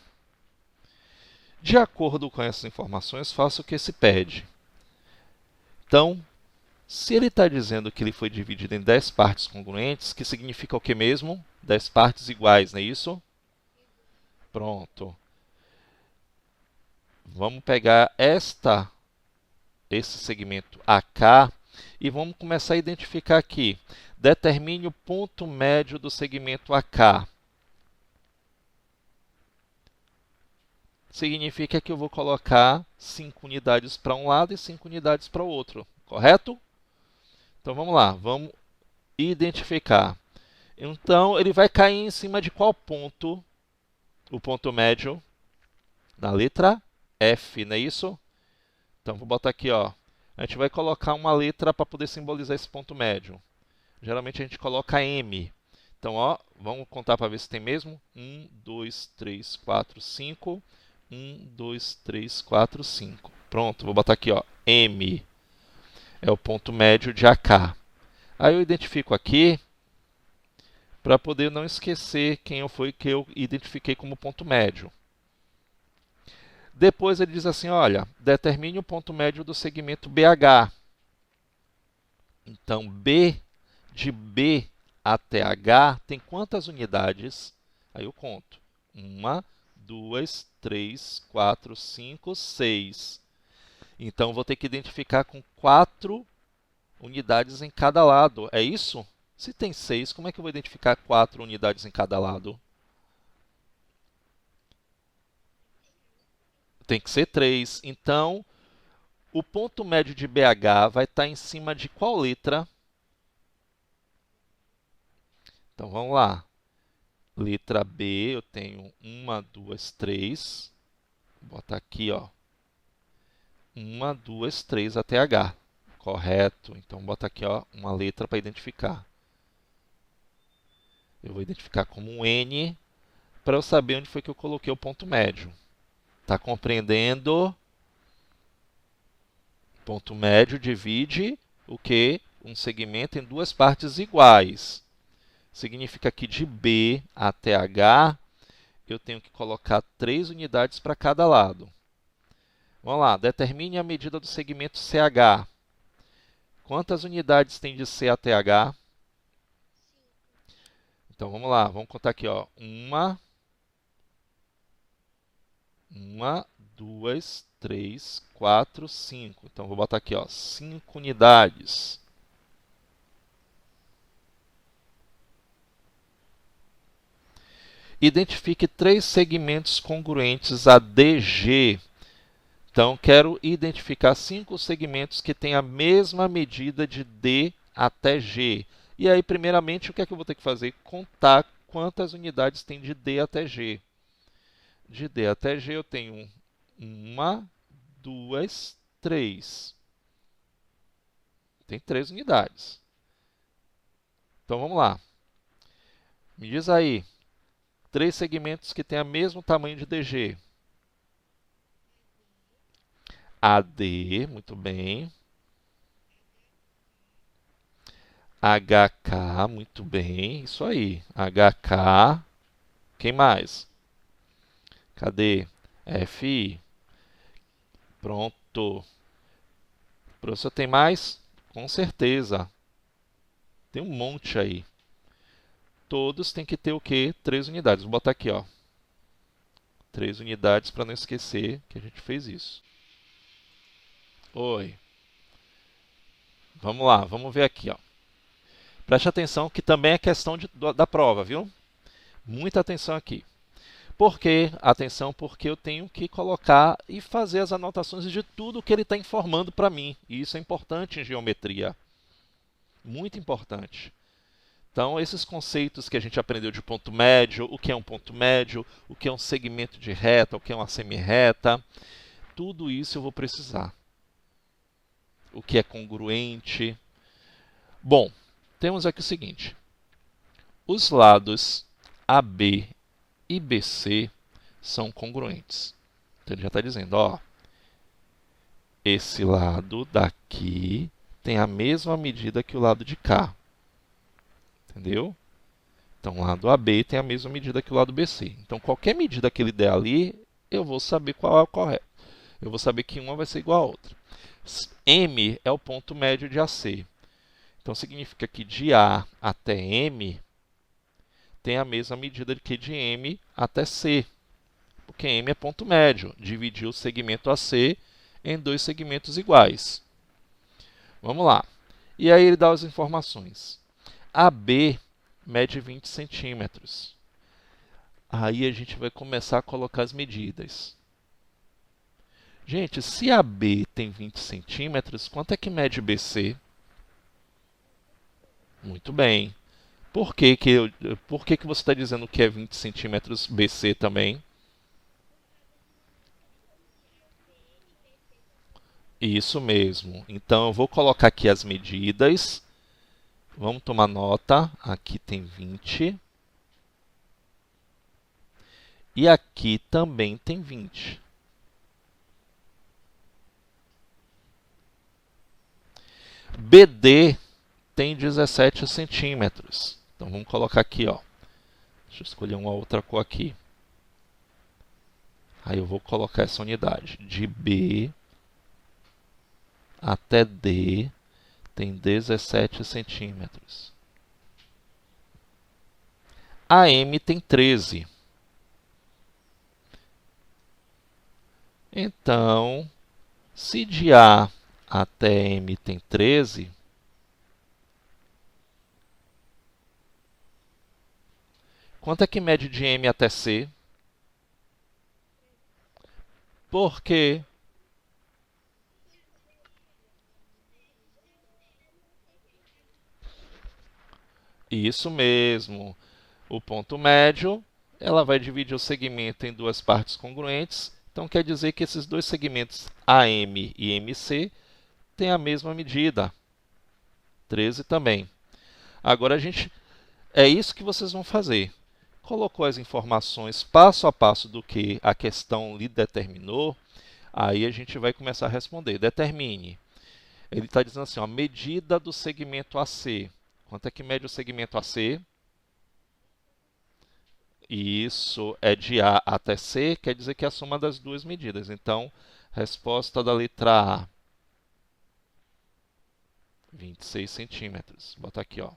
De acordo com essas informações, faça o que se pede. Então, se ele está dizendo que ele foi dividido em 10 partes congruentes, que significa o que mesmo? 10 partes iguais, não é isso? Pronto. Vamos pegar esse segmento AK e vamos começar a identificar aqui. Determine o ponto médio do segmento AK. Significa que eu vou colocar 5 unidades para um lado e 5 unidades para o outro, correto? Então vamos lá, vamos identificar. Então ele vai cair em cima de qual ponto? O ponto médio? Na letra F, não é isso? Então vou botar aqui, ó. A gente vai colocar uma letra para poder simbolizar esse ponto médio. Geralmente a gente coloca M. Então, ó, vamos contar para ver se tem mesmo. 1, 2, 3, 4, 5. 1, 2, 3, 4, 5. Pronto, vou botar aqui, ó, M. É o ponto médio de AK. Aí eu identifico aqui, para poder não esquecer quem foi que eu identifiquei como ponto médio. Depois ele diz assim, olha, determine o ponto médio do segmento BH. Então, de B até H tem quantas unidades? Aí eu conto. 1, 2, 3, 4, 5, 6. Então, vou ter que identificar com 4 unidades em cada lado. É isso? Se tem 6, como é que eu vou identificar 4 unidades em cada lado? Tem que ser 3. Então, o ponto médio de BH vai estar em cima de qual letra? Então, vamos lá. Letra B, eu tenho 1, 2, 3. Vou botar aqui, ó. 1, 2, 3 até H. Correto. Então, bota aqui, ó, uma letra para identificar. Eu vou identificar como um N para eu saber onde foi que eu coloquei o ponto médio. Está compreendendo? Ponto médio divide o quê? Um segmento em 2 partes iguais. Significa que de B até H, eu tenho que colocar 3 unidades para cada lado. Vamos lá, determine a medida do segmento CH. Quantas unidades tem de C até H? Então, vamos lá, vamos contar aqui, ó. 1, 2, 3, 4, 5. Então, vou botar aqui, ó, 5 unidades. Identifique 3 segmentos congruentes a DG. Então, quero identificar 5 segmentos que têm a mesma medida de D até G. E aí, primeiramente, o que é que eu vou ter que fazer? Contar quantas unidades tem de D até G. De D até G eu tenho 1, 2, 3. Tem 3 unidades. Então, vamos lá. Me diz aí, 3 segmentos que têm o mesmo tamanho de DG. AD, muito bem. HK, muito bem. Isso aí. HK. Quem mais? Cadê? FI. Pronto. Professor, tem mais? Com certeza. Tem um monte aí. Todos têm que ter o quê? 3 unidades. Vou botar aqui, ó. 3 unidades para não esquecer que a gente fez isso. Oi. Vamos lá, vamos ver aqui, ó. Preste atenção que também é questão da prova, viu? Muita atenção aqui. Por que atenção? Porque eu tenho que colocar e fazer as anotações de tudo que ele está informando para mim. E isso é importante em geometria. Muito importante. Então, esses conceitos que a gente aprendeu de ponto médio, o que é um ponto médio, o que é um segmento de reta, o que é uma semirreta, tudo isso eu vou precisar. O que é congruente. Bom, Temos aqui o seguinte. Os lados AB e BC são congruentes. Então, ele já está dizendo, ó, esse lado daqui tem a mesma medida que o lado de cá. Entendeu? Então, o lado AB tem a mesma medida que o lado BC. Então, qualquer medida que ele der ali, eu vou saber qual é o correto. Eu vou saber que uma vai ser igual à outra. M é o ponto médio de AC. Então, significa que de A até M tem a mesma medida que de M até C. Porque M é ponto médio. Dividir o segmento AC em dois segmentos iguais. Vamos lá. E aí ele dá as informações. AB mede 20 centímetros. Aí a gente vai começar a colocar as medidas. Gente, se AB tem 20 centímetros, quanto é que mede BC? Muito bem. Por que você está dizendo que é 20 centímetros BC também? Isso mesmo. Então, eu vou colocar aqui as medidas. Vamos tomar nota. Aqui tem 20. E aqui também tem 20. BD tem 17 centímetros. Então, vamos colocar aqui, ó. Deixa eu escolher uma outra cor aqui. Aí eu vou colocar essa unidade. De B até D tem 17 centímetros. AM tem 13. Então, se de A até M tem 13, quanto é que mede de M até C? Por quê? Isso mesmo. O ponto médio, ela vai dividir o segmento em duas partes congruentes. Então, quer dizer que esses dois segmentos AM e MC têm a mesma medida. 13 também. Agora, é isso que vocês vão fazer. Colocou as informações passo a passo do que a questão lhe determinou, aí a gente vai começar a responder. Determine. Ele está dizendo assim, ó, medida do segmento AC. Quanto é que mede o segmento AC? Isso é de A até C, quer dizer que é a soma das duas medidas. Então, resposta da letra A, 26 centímetros. Bota aqui, ó.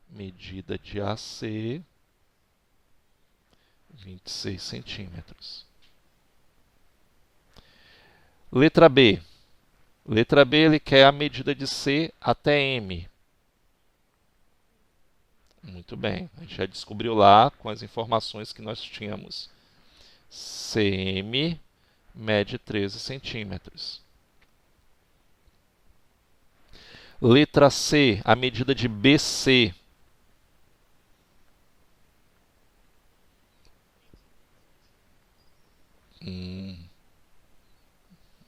Medida de AC, 26 centímetros. Letra B. Letra B, ele quer a medida de C até M. Muito bem, a gente já descobriu lá com as informações que nós tínhamos. CM mede 13 centímetros. Letra C, a medida de BC.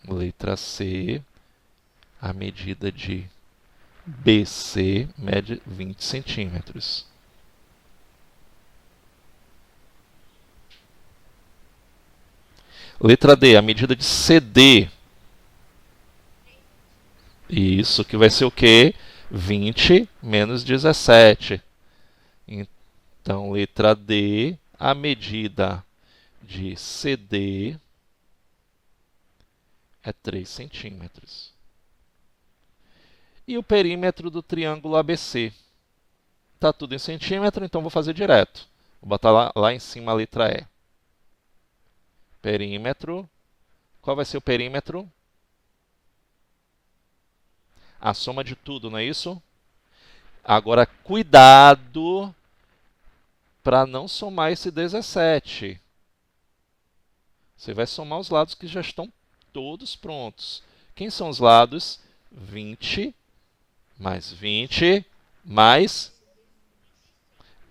Letra C, a medida de BC mede 20 centímetros. Letra D, a medida de CD. Isso, que vai ser o quê? 20 menos 17. Então, letra D, a medida de CD é 3 centímetros. E o perímetro do triângulo ABC? Está tudo em centímetro, então vou fazer direto. Vou botar lá em cima a letra E. Perímetro. Qual vai ser o perímetro? A soma de tudo, não é isso? Agora, cuidado para não somar esse 17. Você vai somar os lados que já estão todos prontos. Quem são os lados? 20 mais 20 mais...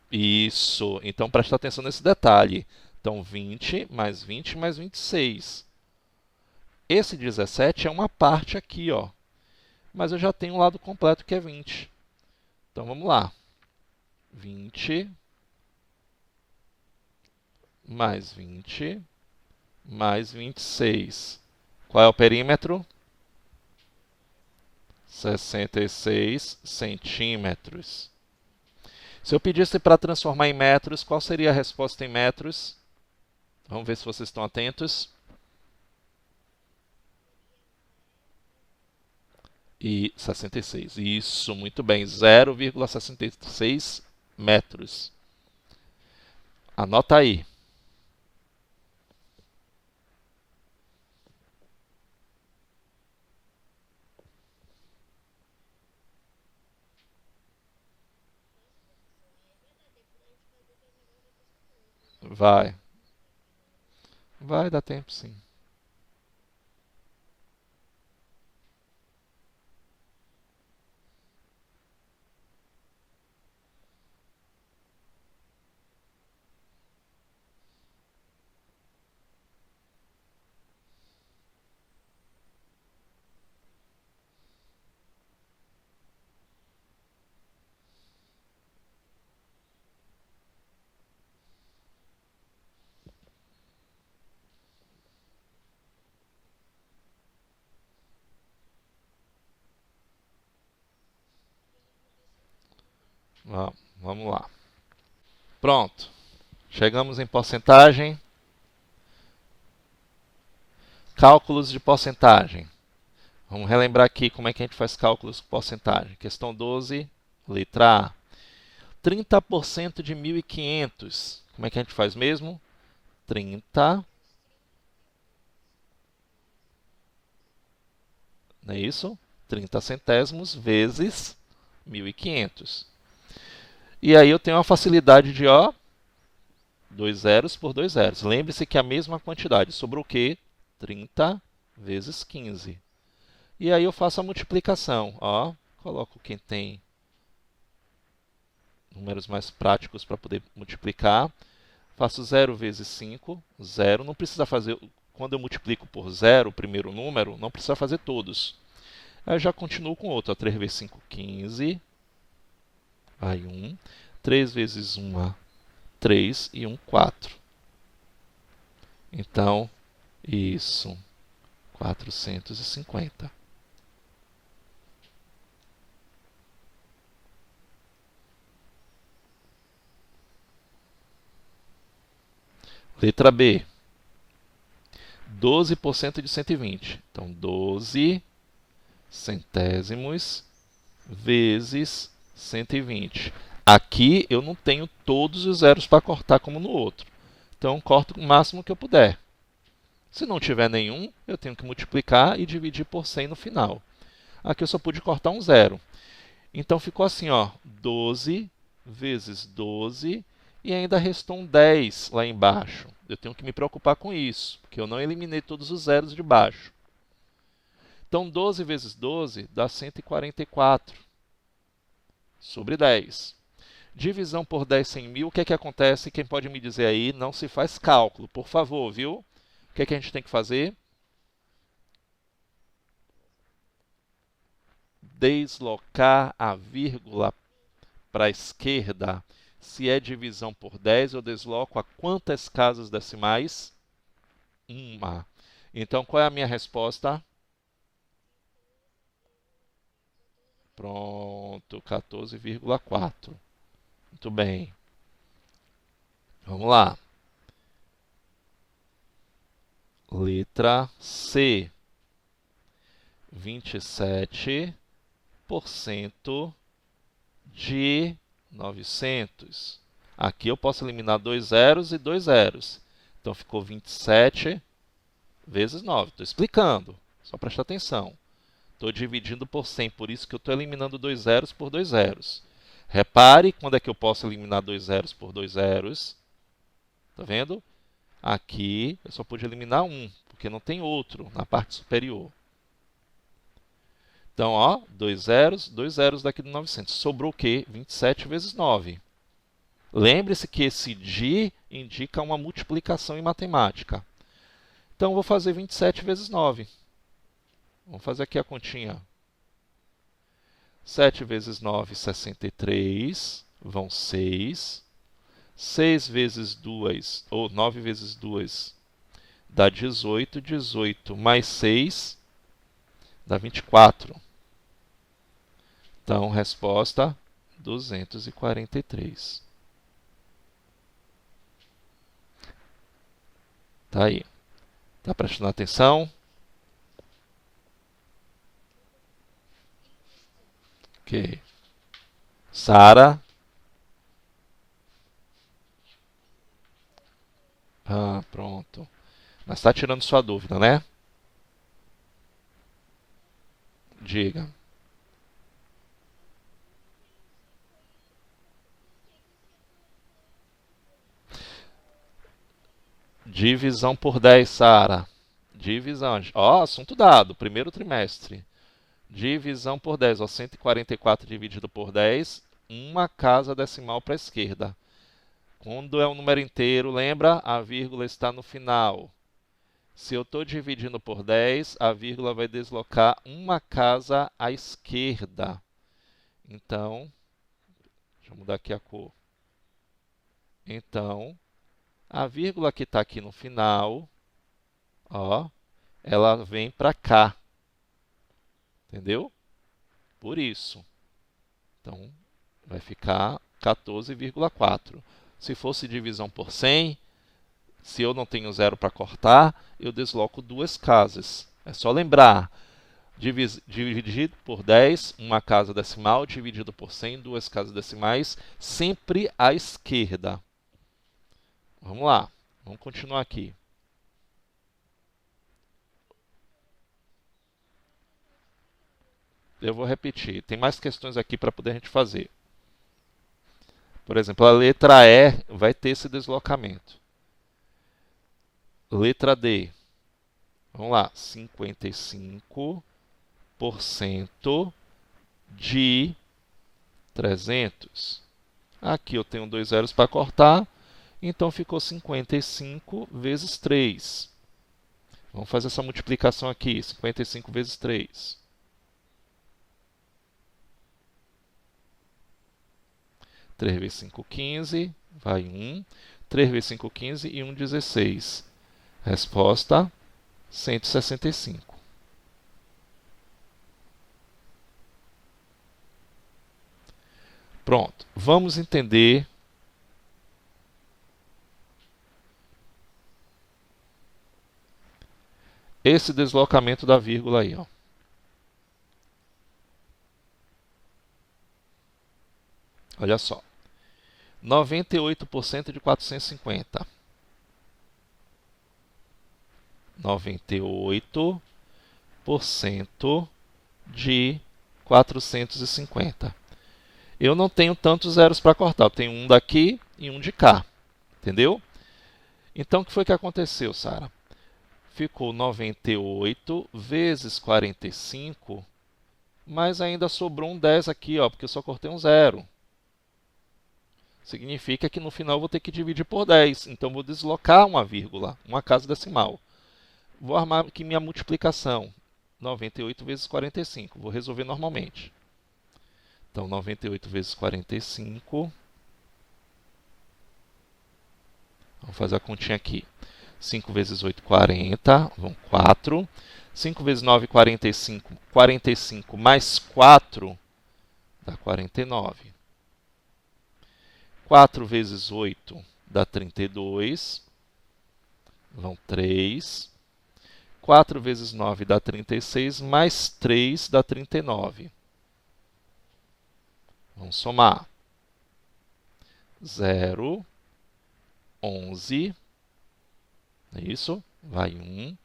Isso. Então, presta atenção nesse detalhe. Então, 20 mais 20 mais 26. esse 17 é uma parte aqui, ó. Mas eu já tenho um lado completo que é 20. Então, vamos lá. 20 mais 20 mais 26. Qual é o perímetro? 66 centímetros. Se eu pedisse para transformar em metros, qual seria a resposta em metros? Vamos ver se vocês estão atentos. E 66. Isso, muito bem. 0,66 metros. Anota aí. Vai. Vai dar tempo, sim. Vamos lá. Pronto. Chegamos em porcentagem. Cálculos de porcentagem. Vamos relembrar aqui como é que a gente faz cálculos de porcentagem. Questão 12, letra A. 30% de 1.500. Como é que a gente faz mesmo? 30, não é isso? 30 centésimos vezes 1.500. E aí eu tenho a facilidade de, ó, 2 zeros por 2 zeros. Lembre-se que é a mesma quantidade. Sobrou o quê? 30 vezes 15. E aí eu faço a multiplicação. Ó, coloco quem tem números mais práticos para poder multiplicar. Faço 0 vezes 5, 0. Não precisa fazer, quando eu multiplico por 0 o primeiro número, não precisa fazer todos. Aí eu já continuo com outro. 3 vezes 5, 15. Vai 1. 3 vezes 1, 3. E 1, 4. Então, isso. 450. Letra B. 12% de 120. Então, 12 centésimos vezes 120. Aqui eu não tenho todos os zeros para cortar como no outro. Então, corto o máximo que eu puder. Se não tiver nenhum, eu tenho que multiplicar e dividir por 100 no final. Aqui eu só pude cortar um zero. Então, ficou assim, ó, 12 vezes 12 e ainda restou um 10 lá embaixo. Eu tenho que me preocupar com isso, porque eu não eliminei todos os zeros de baixo. Então, 12 vezes 12 dá 144 sobre 10. Divisão por 10 100 mil, o que é que acontece? Quem pode me dizer aí? Não se faz cálculo, por favor, viu? O que é que a gente tem que fazer? Deslocar a vírgula para a esquerda. Se é divisão por 10, eu desloco a quantas casas decimais? Uma. Então, qual é a minha resposta? Pronto, 14,4. Muito bem. Vamos lá. Letra C. 27% de 900. Aqui eu posso eliminar 2 zeros e 2 zeros. Então, ficou 27 vezes 9. Estou explicando, só presta atenção. Estou dividindo por 100, por isso que eu estou eliminando 2 zeros por 2 zeros. Repare quando é que eu posso eliminar 2 zeros por 2 zeros. Está vendo? Aqui eu só pude eliminar um, porque não tem outro na parte superior. Então, ó, 2 zeros daqui do 900. Sobrou o quê? 27 vezes 9. Lembre-se que esse de indica uma multiplicação em matemática. Então, eu vou fazer 27 vezes 9. Vamos fazer aqui a continha. 7 vezes 9, 63, vão 6. 6 vezes 2, ou 9 vezes 2, dá 18. 18 mais 6, dá 24. Então, resposta, 243. Tá aí. Tá prestando atenção? Ok. Sara? Ah, pronto. Mas está tirando sua dúvida, né? Diga. Divisão por 10, Sara. Divisão. Ó, assunto dado. Primeiro trimestre. Divisão por 10. Ó, 144 dividido por 10. Uma casa decimal para a esquerda. Quando é um número inteiro, lembra? A vírgula está no final. Se eu estou dividindo por 10, a vírgula vai deslocar uma casa à esquerda. Então, deixa eu mudar aqui a cor. Então, a vírgula que está aqui no final, ó, ela vem para cá. Entendeu? Por isso. Então, vai ficar 14,4. Se fosse divisão por 100, se eu não tenho zero para cortar, eu desloco duas casas. É só lembrar. Dividido por 10, uma casa decimal. Dividido por 100, duas casas decimais. Sempre à esquerda. Vamos lá. Vamos continuar aqui. Eu vou repetir. Tem mais questões aqui para poder a gente fazer. Por exemplo, a letra E vai ter esse deslocamento. Letra D. Vamos lá. 55% de 300. Aqui eu tenho dois zeros para cortar. Então ficou 55 vezes 3. Vamos fazer essa multiplicação aqui. 55 vezes 3. 3 vezes 5, 15. Vai 1. 3 vezes 5, 15 e 1, 16. Resposta, 165. Pronto. Vamos entender esse deslocamento da vírgula aí, ó. Olha só. 98% de 450. 98% de 450. Eu não tenho tantos zeros para cortar. Eu tenho um daqui e um de cá. Entendeu? Então, o que foi que aconteceu, Sara? Ficou 98 vezes 45, mas ainda sobrou um 10 aqui, ó, porque eu só cortei um zero. Significa que no final eu vou ter que dividir por 10. Então, eu vou deslocar uma vírgula, uma casa decimal. Vou armar aqui minha multiplicação. 98 vezes 45. Vou resolver normalmente. Então, 98 vezes 45. Vamos fazer a continha aqui. 5 vezes 8, 40. Vão 4. 5 vezes 9, 45. 45 mais 4 dá 49. 4 vezes 8 dá 32. Vão 3. 4 vezes 9 dá 36, mais 3 dá 39. Vamos somar. 0, 11, é isso? Vai 1.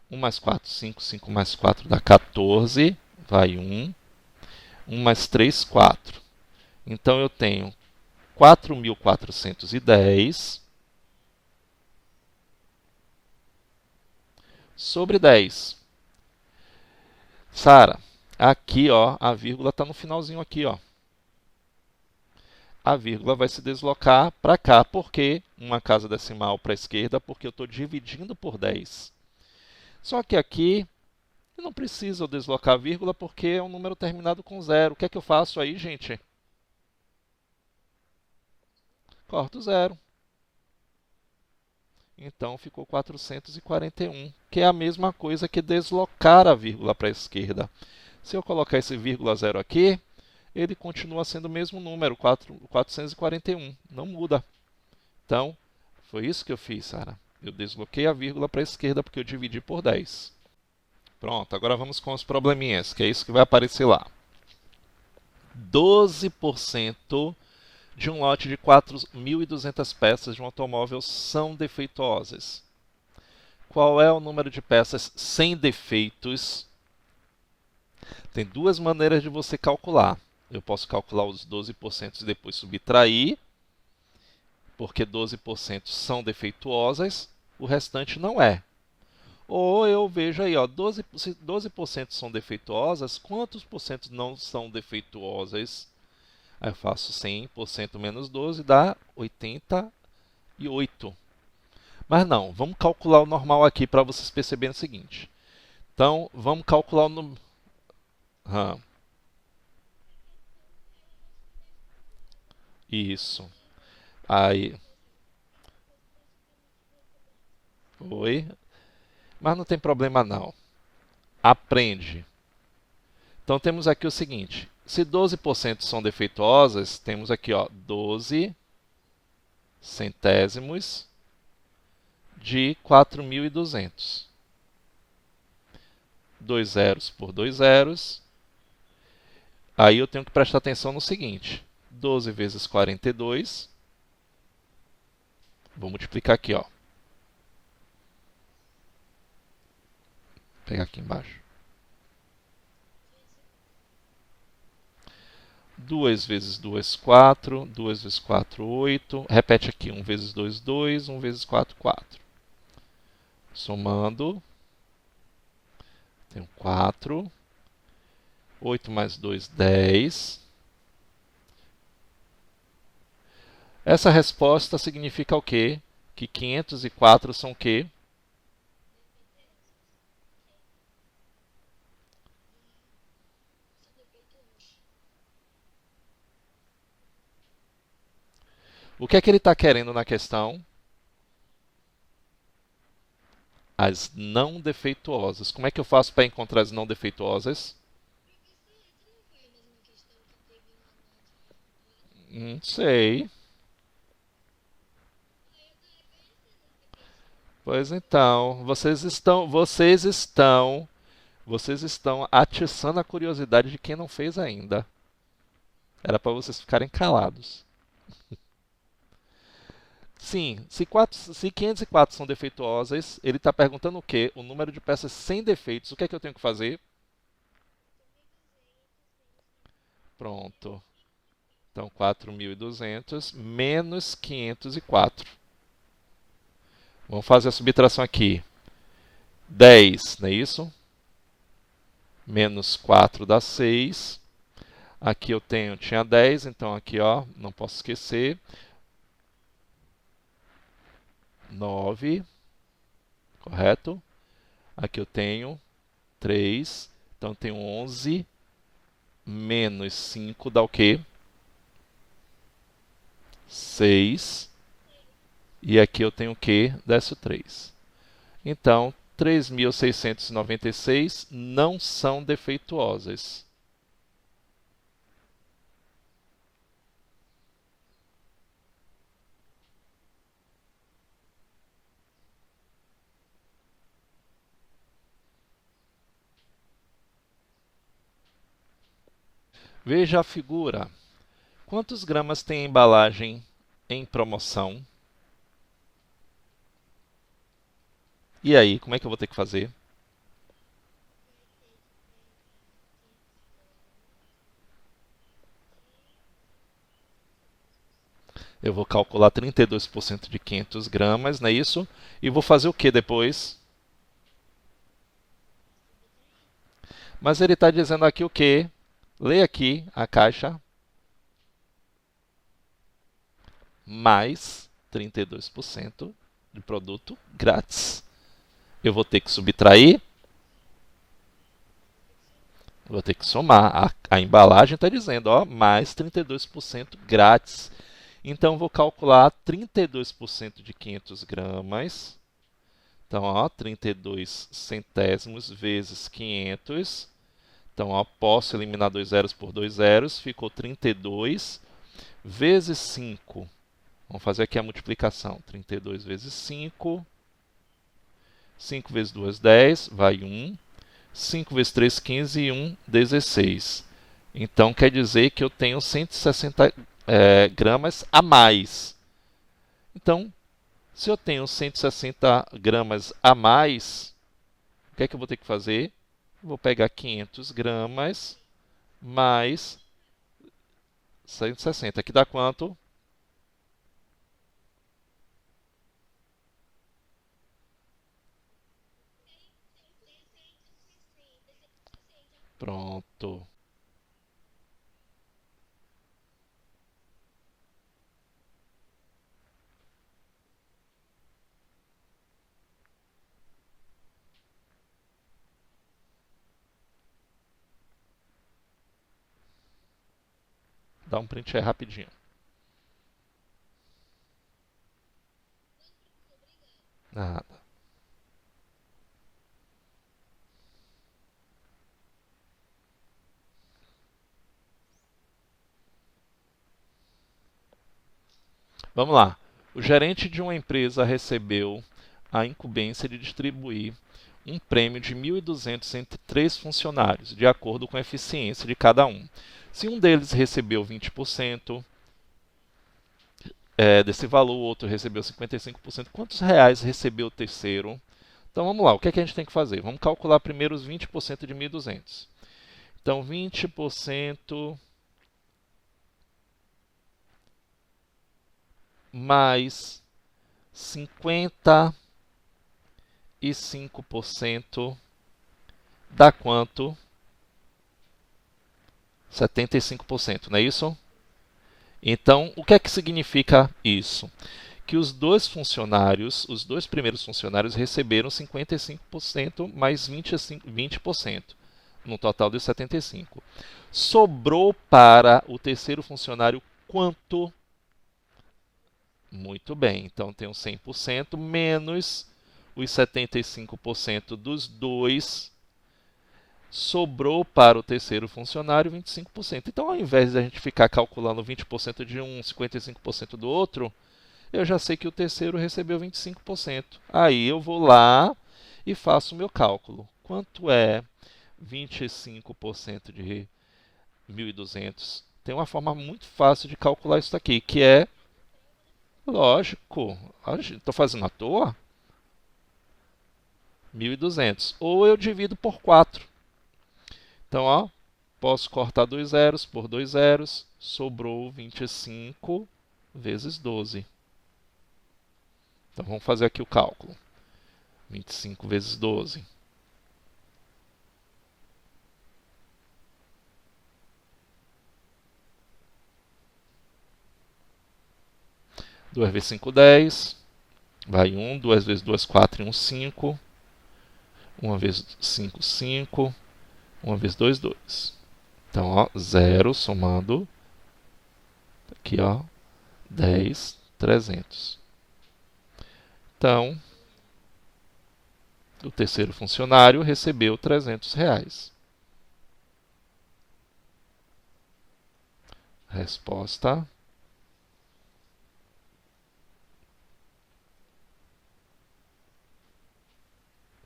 1 mais 4, 5. 5 mais 4 dá 14, vai 1. 1 mais 3, 4. Então, eu tenho 4.410 sobre 10. Sara, aqui, ó, a vírgula está no finalzinho aqui, ó. A vírgula vai se deslocar para cá. Por quê? Uma casa decimal para a esquerda, porque eu estou dividindo por 10. Só que aqui E não precisa eu deslocar a vírgula porque é um número terminado com zero. O que é que eu faço aí, gente? Corto zero. Então ficou 441, que é a mesma coisa que deslocar a vírgula para a esquerda. Se eu colocar esse vírgula zero aqui, ele continua sendo o mesmo número, 441, não muda. Então, foi isso que eu fiz, Sara. Eu desloquei a vírgula para a esquerda porque eu dividi por 10. Pronto, agora vamos com os probleminhas, que é isso que vai aparecer lá. 12% de um lote de 4.200 peças de um automóvel são defeituosas. Qual é o número de peças sem defeitos? Tem duas maneiras de você calcular. Eu posso calcular os 12% e depois subtrair, porque 12% são defeituosas, o restante não é. Ou eu vejo aí, ó, 12% são defeituosas, quantos por cento não são defeituosas? Aí eu faço 100% menos 12, dá 88. Mas não, vamos calcular o normal aqui para vocês perceberem o seguinte. Então, vamos calcular o número... Isso. Aí... Oi? Mas não tem problema não. Aprende. Então temos aqui o seguinte. Se 12% são defeituosas, temos aqui ó, 12 centésimos de 4.200. 2 zeros por 2 zeros. Aí eu tenho que prestar atenção no seguinte. 12 vezes 42. Vou multiplicar aqui, ó. Vou pegar aqui embaixo. 2 vezes 2, 4. 2 vezes 4, 8. Repete aqui. 1 vezes 2, 2. 1 vezes 4, 4. Somando. Tenho 4. 8 mais 2, 10. Essa resposta significa o quê? Que 504 são o quê? O que é que ele está querendo na questão? As não defeituosas. Como é que eu faço para encontrar as não defeituosas? Sei. Pois então, vocês estão atiçando a curiosidade de quem não fez ainda. Era para vocês ficarem calados. Sim, se 504 são defeituosas, ele está perguntando o quê? O número de peças sem defeitos. O que é que eu tenho que fazer? Pronto. Então, 4.200 menos 504. Vamos fazer a subtração aqui. 10, não é isso? Menos 4 dá 6. Aqui eu tinha 10, então aqui ó, não posso esquecer. 9, correto? Aqui eu tenho 3, então eu tenho 11 menos 5 dá o quê? 6. E aqui eu tenho o quê? Desce o 3. Então, 3.696 não são defeituosas. Veja a figura. Quantos gramas tem a embalagem em promoção? E aí, como é que eu vou ter que fazer? Eu vou calcular 32% de 500 gramas, não é isso? E vou fazer o que depois? Mas ele está dizendo aqui o quê? Lê aqui a caixa. Mais 32% de produto grátis. Eu vou ter que subtrair Vou ter que somar. A embalagem está dizendo, ó, mais 32% grátis. Então, vou calcular 32% de 500 gramas. Então, ó, 32 centésimos vezes 500. Então, ó, posso eliminar 2 zeros por 2 zeros. Ficou 32 vezes 5. Vamos fazer aqui a multiplicação. 32 vezes 5. 5 vezes 2, 10. Vai 1. 5 vezes 3, 15 e 1, 16. Então, quer dizer que eu tenho 160 gramas a mais. Então, se eu tenho 160 gramas a mais, o que é que eu vou ter que fazer? Vou pegar 500 gramas mais 160, que dá quanto? Pronto. Dá um print aí rapidinho. Nada. Vamos lá. O gerente de uma empresa recebeu a incumbência de distribuir um prêmio de 1.200 entre 3 funcionários, de acordo com a eficiência de cada um. Se um deles recebeu 20% desse valor, o outro recebeu 55%, quantos reais recebeu o terceiro? Então vamos lá, o que é que a gente tem que fazer? Vamos calcular primeiro os 20% de 1.200. Então 20% mais 55% dá quanto? 75%, não é isso? Então, o que é que significa isso? Que os dois funcionários, os dois primeiros funcionários receberam 55% mais 20%, no total de 75%. Sobrou para o terceiro funcionário quanto? Muito bem, então tem os 100% menos os 75% dos dois. Sobrou para o terceiro funcionário 25%. Então, ao invés de a gente ficar calculando 20% de um, 55% do outro, eu já sei que o terceiro recebeu 25%. Aí eu vou lá e faço o meu cálculo. Quanto é 25% de 1.200? Tem uma forma muito fácil de calcular isso aqui, que é, lógico, estou fazendo à toa, 1.200. Ou eu divido por 4. Então, ó, posso cortar 2 zeros por 2 zeros, sobrou 25 vezes 12. Então, vamos fazer aqui o cálculo. 25 vezes 12. Duas vezes 5, 10. Vai 1. 2 vezes 2, 4 e 1, 5. 1 vezes 5, 5. 1 vezes 2, 2. Então, ó, 0 somando. Aqui, ó, 10, 300. Então, o terceiro funcionário recebeu 300 reais. Resposta: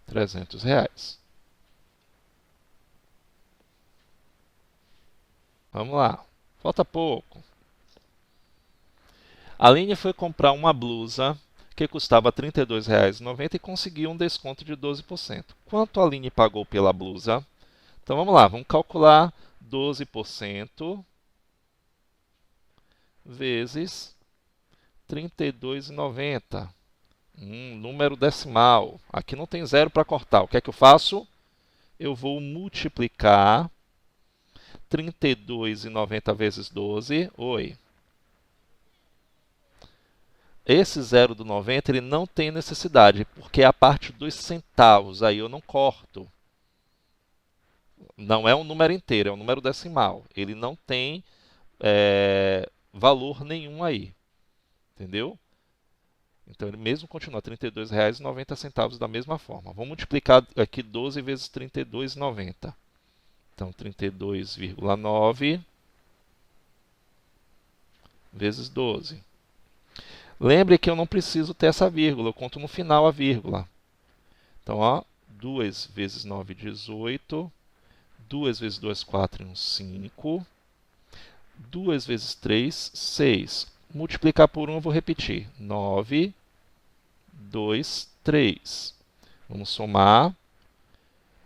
R$ 300. Vamos lá, falta pouco. A Aline foi comprar uma blusa que custava R$ 32,90 e conseguiu um desconto de 12%. Quanto a Aline pagou pela blusa? Então vamos lá, vamos calcular 12% vezes R$ 32,90. Número decimal. Aqui não tem zero para cortar. O que é que eu faço? Eu vou multiplicar 32,90 vezes 12. Oi. Esse zero do 90 ele não tem necessidade, porque é a parte dos centavos. Aí eu não corto. Não é um número inteiro, é um número decimal. Ele não tem valor nenhum aí, entendeu? Então ele mesmo continua R$ 32,90 da mesma forma. Vamos multiplicar aqui 12 vezes R$ 32,90. Então 32,9 vezes 12. Lembre que eu não preciso ter essa vírgula, eu conto no final a vírgula. Então, ó, 2 vezes 9, 18. 2 vezes 2, 4 e 1, 5. 2 vezes 3, 6. Multiplicar por 1 eu vou repetir. 9, 2, 3. Vamos somar.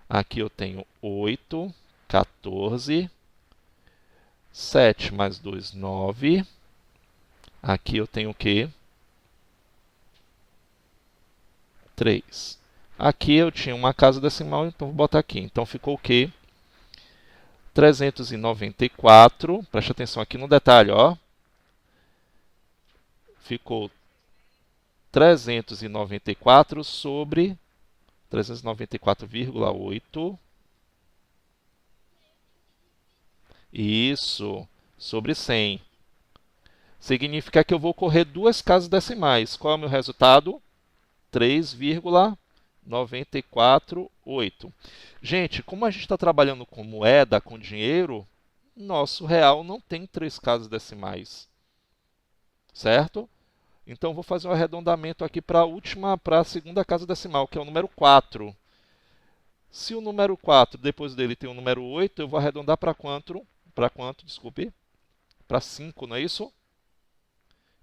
Aqui eu tenho 8, 14. 7 mais 2, 9. Aqui eu tenho o quê? 3. Aqui eu tinha uma casa decimal, então vou botar aqui. Então ficou o quê? 394. Preste atenção aqui no detalhe, ó. Ficou 394 sobre 394,8. Isso, sobre 100. Significa que eu vou correr duas casas decimais. Qual é o meu resultado? 3,948. Gente, como a gente está trabalhando com moeda, com dinheiro, nosso real não tem três casas decimais, certo? Então, vou fazer um arredondamento aqui para a segunda casa decimal, que é o número 4. Se o número 4, depois dele tem o número 8, eu vou arredondar para quanto? Para quanto, desculpe? Para 5, não é isso?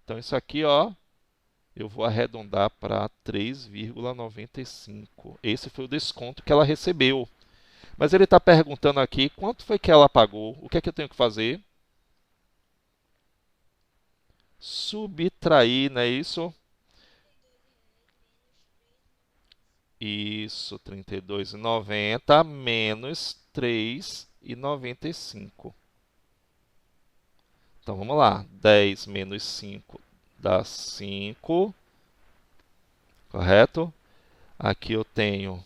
Então, isso aqui, ó, eu vou arredondar para 3,95. Esse foi o desconto que ela recebeu. Mas ele está perguntando aqui quanto foi que ela pagou. O que é que eu tenho que fazer? Subtrair, não é isso? Isso, R$ 32,90 menos R$ 3,95. Então vamos lá. 10 menos 5 dá 5. Correto? Aqui eu tenho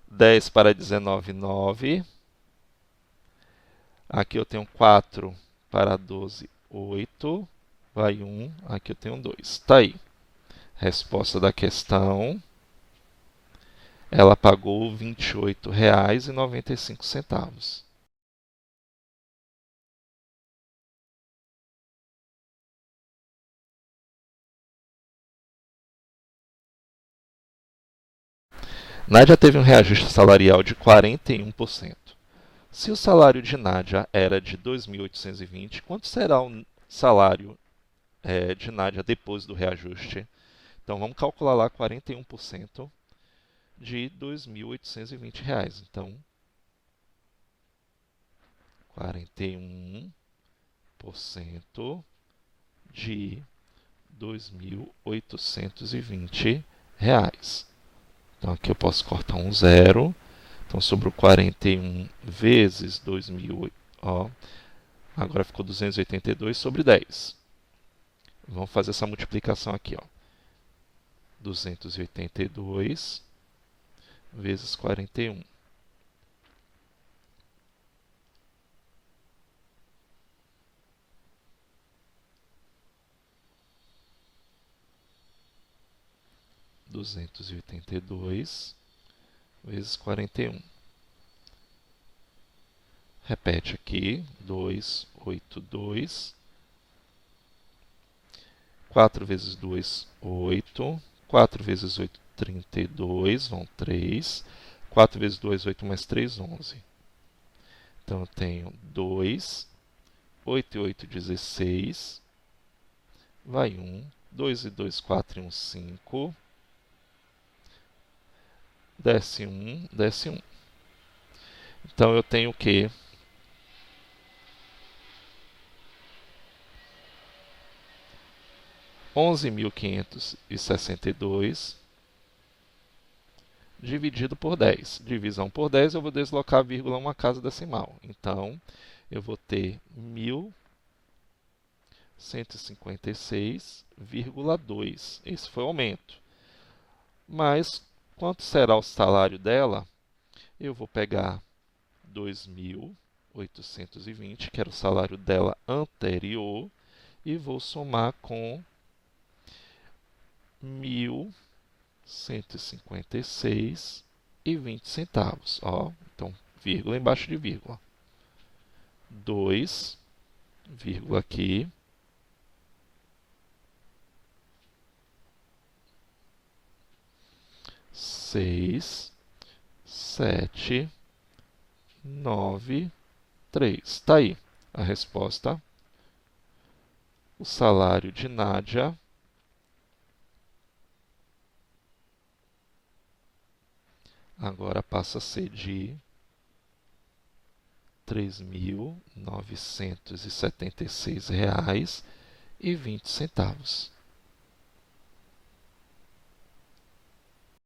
10 para 19, 9. Aqui eu tenho 4 para 12, 8. Vai 1. Aqui eu tenho 2. Está aí. Resposta da questão. Ela pagou R$ 28,95. Nádia teve um reajuste salarial de 41%. Se o salário de Nádia era de 2.820, quanto será o salário de Nádia depois do reajuste? Então, vamos calcular lá 41% de R$ 2.820. Então, 41% de R$ 2.820. Então, aqui eu posso cortar um zero. Então, sobrou 41 vezes 2.000. Ó, agora ficou 282 sobre 10. Vamos fazer essa multiplicação aqui. Ó. 282 vezes 41. Duzentos e oitenta e dois vezes 41. Repete aqui, 282. 4 vezes 2, 8. 4 vezes 8, 32, vão 3. 4 vezes 2, 8 mais 3, 11. Então, eu tenho 2, 8 e 8, 16. Vai 1. 2 e 2, 4 e 1, 5. Desce 1, desce 1. Então, eu tenho o quê? 11.562 dividido por 10. Divisão por 10, eu vou deslocar a vírgula uma casa decimal. Então, eu vou ter 1.156,2. Esse foi o aumento. Mas, quanto será o salário dela Eu vou pegar 2.820, que era o salário dela anterior, e vou somar com 1.156,20. Ó, então, vírgula embaixo de vírgula. 2, vírgula aqui. Seis, 7, 9, 3. Está aí a resposta. O salário de Nádia agora passa a ser de R$ 3.976,20.